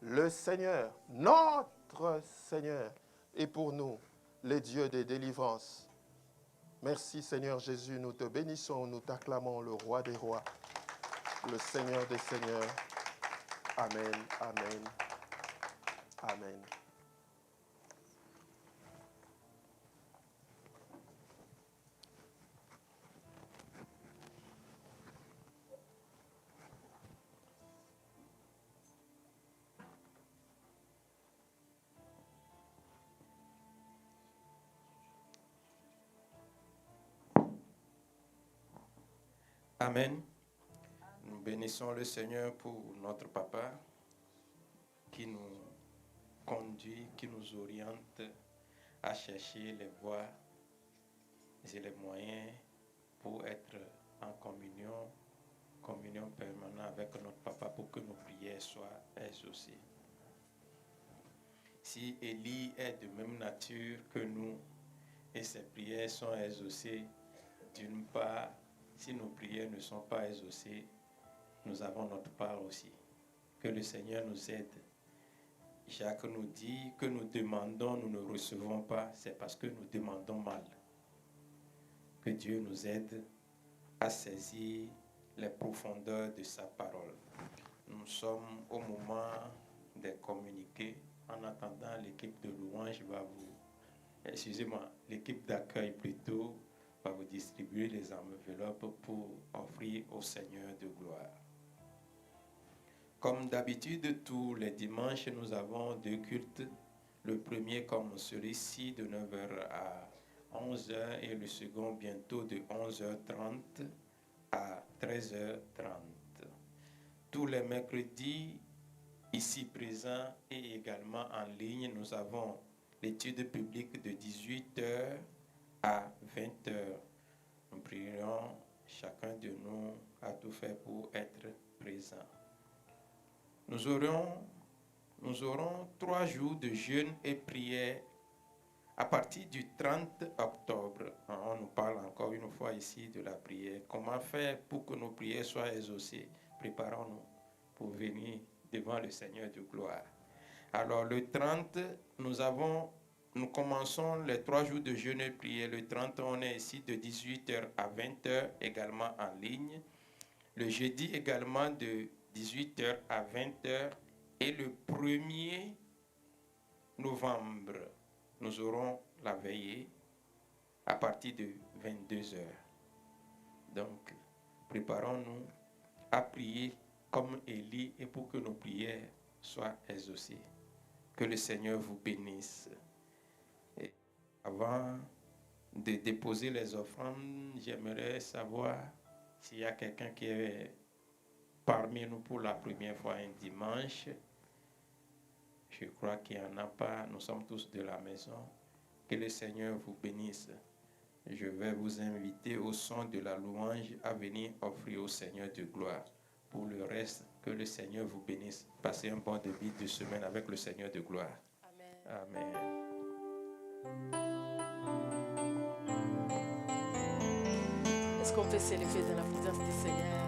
le Seigneur, notre Seigneur, est pour nous le Dieu des délivrances. Merci, Seigneur Jésus, nous te bénissons, nous t'acclamons, le Roi des rois, le Seigneur des seigneurs. Amen, amen, amen. Amen. Nous bénissons le Seigneur pour notre papa qui nous conduit, qui nous oriente à chercher les voies et les moyens pour être en communion permanente avec notre papa pour que nos prières soient exaucées. Si Élie est de même nature que nous et ses prières sont exaucées, d'une part, si nos prières ne sont pas exaucées, nous avons notre part aussi. Que le Seigneur nous aide. Jacques nous dit que nous demandons, nous ne recevons pas, c'est parce que nous demandons mal. Que Dieu nous aide à saisir les profondeurs de sa parole. Nous sommes au moment des communiqués. En attendant, l'équipe de louange l'équipe d'accueil plutôt, va vous distribuer les enveloppes pour offrir au Seigneur de gloire. Comme d'habitude, tous les dimanches, nous avons deux cultes. Le premier comme celui-ci de 9h à 11h et le second bientôt de 11h30 à 13h30. Tous les mercredis, ici présents et également en ligne, nous avons l'étude publique de 18h à 20h. Nous prierons chacun de nous à tout faire pour être présent. Nous aurons 3 jours de jeûne et prière à partir du 30 octobre. On nous parle encore une fois ici de la prière. Comment faire pour que nos prières soient exaucées? Préparons-nous pour venir devant le Seigneur de gloire. Alors le 30, nous commençons les 3 jours de jeûne et prière. Le 30, on est ici de 18h à 20h, également en ligne. Le jeudi également de 18h à 20h. Et le 1er novembre, nous aurons la veillée à partir de 22h. Donc, préparons-nous à prier comme Élie et pour que nos prières soient exaucées. Que le Seigneur vous bénisse. Et avant de déposer les offrandes, j'aimerais savoir s'il y a quelqu'un qui est parmi nous pour la première fois un dimanche. Je crois qu'il n'y en a pas. Nous sommes tous de la maison. Que le Seigneur vous bénisse. Je vais vous inviter au son de la louange à venir offrir au Seigneur de gloire. Pour le reste, que le Seigneur vous bénisse. Passez un bon début de semaine avec le Seigneur de gloire. Amen. Est-ce qu'on peut s'élever dans la présence du Seigneur?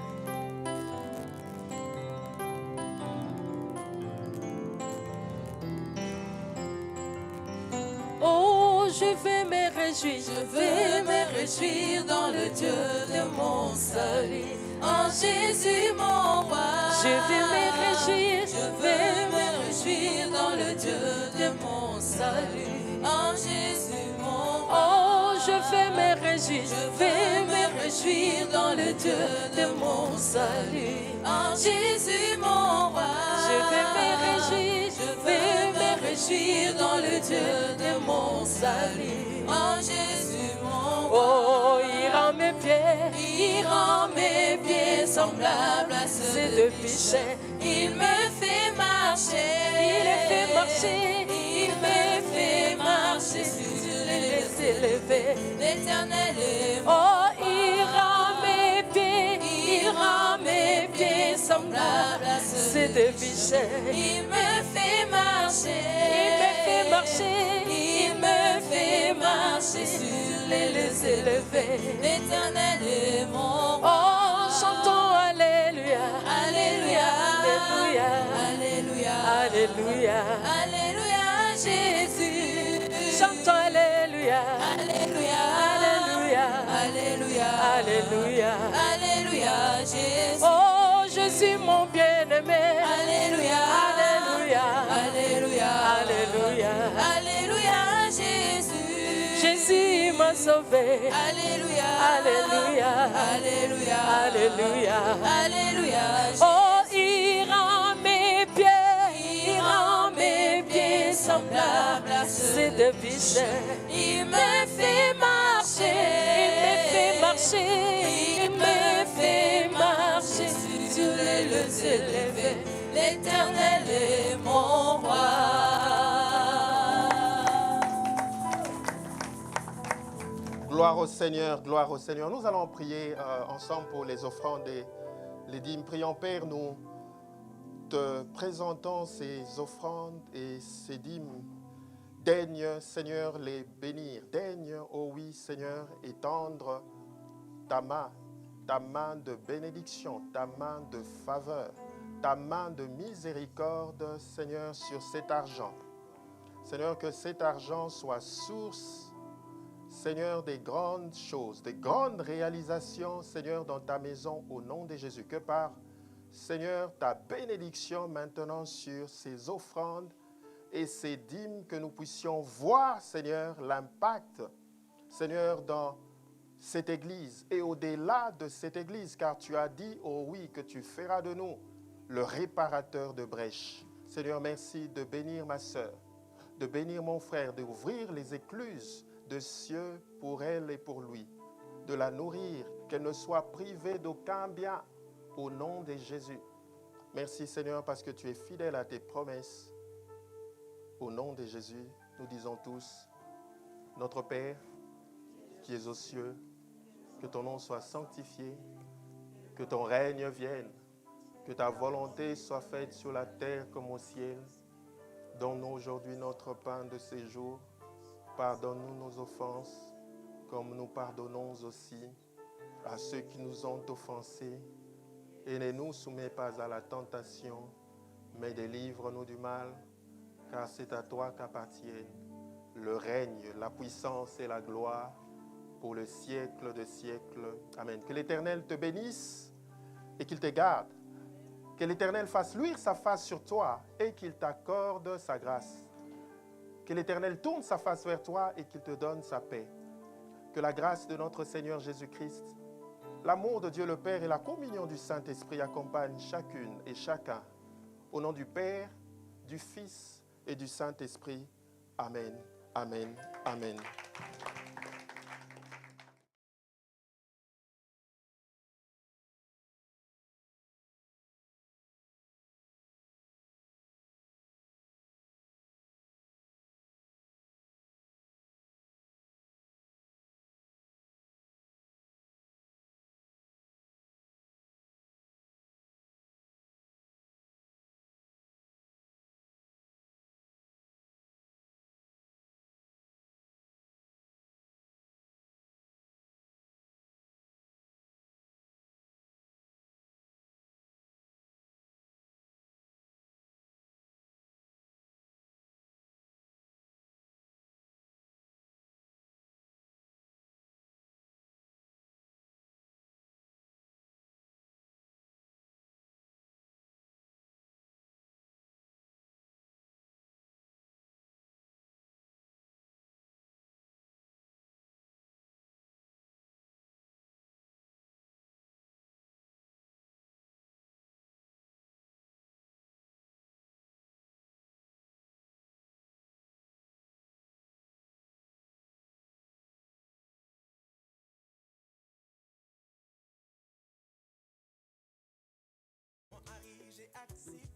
Oh, je vais me réjouir. Je vais me réjouir dans le Dieu de mon salut. En Jésus mon roi. Je vais me réjouir. Je vais me réjouir dans le Dieu de mon salut. En Jésus mon roi. Oh, je vais me réjouir. Je vais me réjouir dans le Dieu de mon salut. En Jésus mon roi. Je vais me réjouir. Je vais me réjouir dans le Dieu de mon salut. En Jésus mon roi. Oh, il rend mes pieds. Il rend mes pieds semblables à ceux de Pichet. Il me fait marcher. Il les fait marcher. Il me fait marcher sur les élevés. L'Éternel est mon Oh, il rend mes pieds. Il rend mes pieds semblables à ceux de Pichet. Il me fait marcher. Il me fait marcher. Il me fait marcher sur les élevés. L'Éternel est mon roi. Oh, chantons Alléluia. Alléluia. Alléluia. Alléluia. Alléluia. Alléluia, Jésus. Chantons Alléluia. Alléluia. Alléluia. Alléluia. Alléluia. Alléluia, Jésus. Oh, Jésus mon bien-aimé. Alléluia. Alléluia. Alléluia. Alléluia. Alléluia, Jésus. Jésus m'a sauvé. Alléluia. Alléluia. Alléluia. Alléluia. Alléluia. Oh, il rend mes pieds. Il rend mes pieds semblables à ceux de Pichet. Il me fait marcher. Il me fait marcher. Il me fait marcher sur les lieux élevés. L'Éternel est mon roi. Gloire au Seigneur, gloire au Seigneur. Nous allons prier ensemble pour les offrandes et les dîmes. Prions, Père, nous te présentons ces offrandes et ces dîmes. Daigne, Seigneur, les bénir. Daigne, oh oui, Seigneur, étendre ta main de bénédiction, ta main de faveur, ta main de miséricorde, Seigneur, sur cet argent. Seigneur, que cet argent soit source, Seigneur, des grandes choses, des grandes réalisations, Seigneur, dans ta maison, au nom de Jésus. Que par, Seigneur, ta bénédiction maintenant sur ces offrandes et ces dîmes, que nous puissions voir, Seigneur, l'impact, Seigneur, dans cette église et au-delà de cette église, car tu as dit, oh oui, que tu feras de nous le réparateur de brèches. Seigneur, merci de bénir ma sœur, de bénir mon frère, d'ouvrir les écluses de cieux pour elle et pour lui, de la nourrir, qu'elle ne soit privée d'aucun bien, au nom de Jésus. Merci Seigneur, parce que tu es fidèle à tes promesses. Au nom de Jésus, nous disons tous, notre Père, qui es aux cieux, que ton nom soit sanctifié, que ton règne vienne, que ta volonté soit faite sur la terre comme au ciel. Donne-nous aujourd'hui notre pain de ces jours. Pardonne-nous nos offenses, comme nous pardonnons aussi à ceux qui nous ont offensés. Et ne nous soumets pas à la tentation, mais délivre-nous du mal, car c'est à toi qu'appartiennent le règne, la puissance et la gloire pour le siècle de siècles. Amen. Que l'Éternel te bénisse et qu'il te garde. Que l'Éternel fasse luire sa face sur toi et qu'il t'accorde sa grâce. Que l'Éternel tourne sa face vers toi et qu'il te donne sa paix. Que la grâce de notre Seigneur Jésus-Christ, l'amour de Dieu le Père et la communion du Saint-Esprit accompagnent chacune et chacun. Au nom du Père, du Fils et du Saint-Esprit. Amen. Amen. Amen. accepté.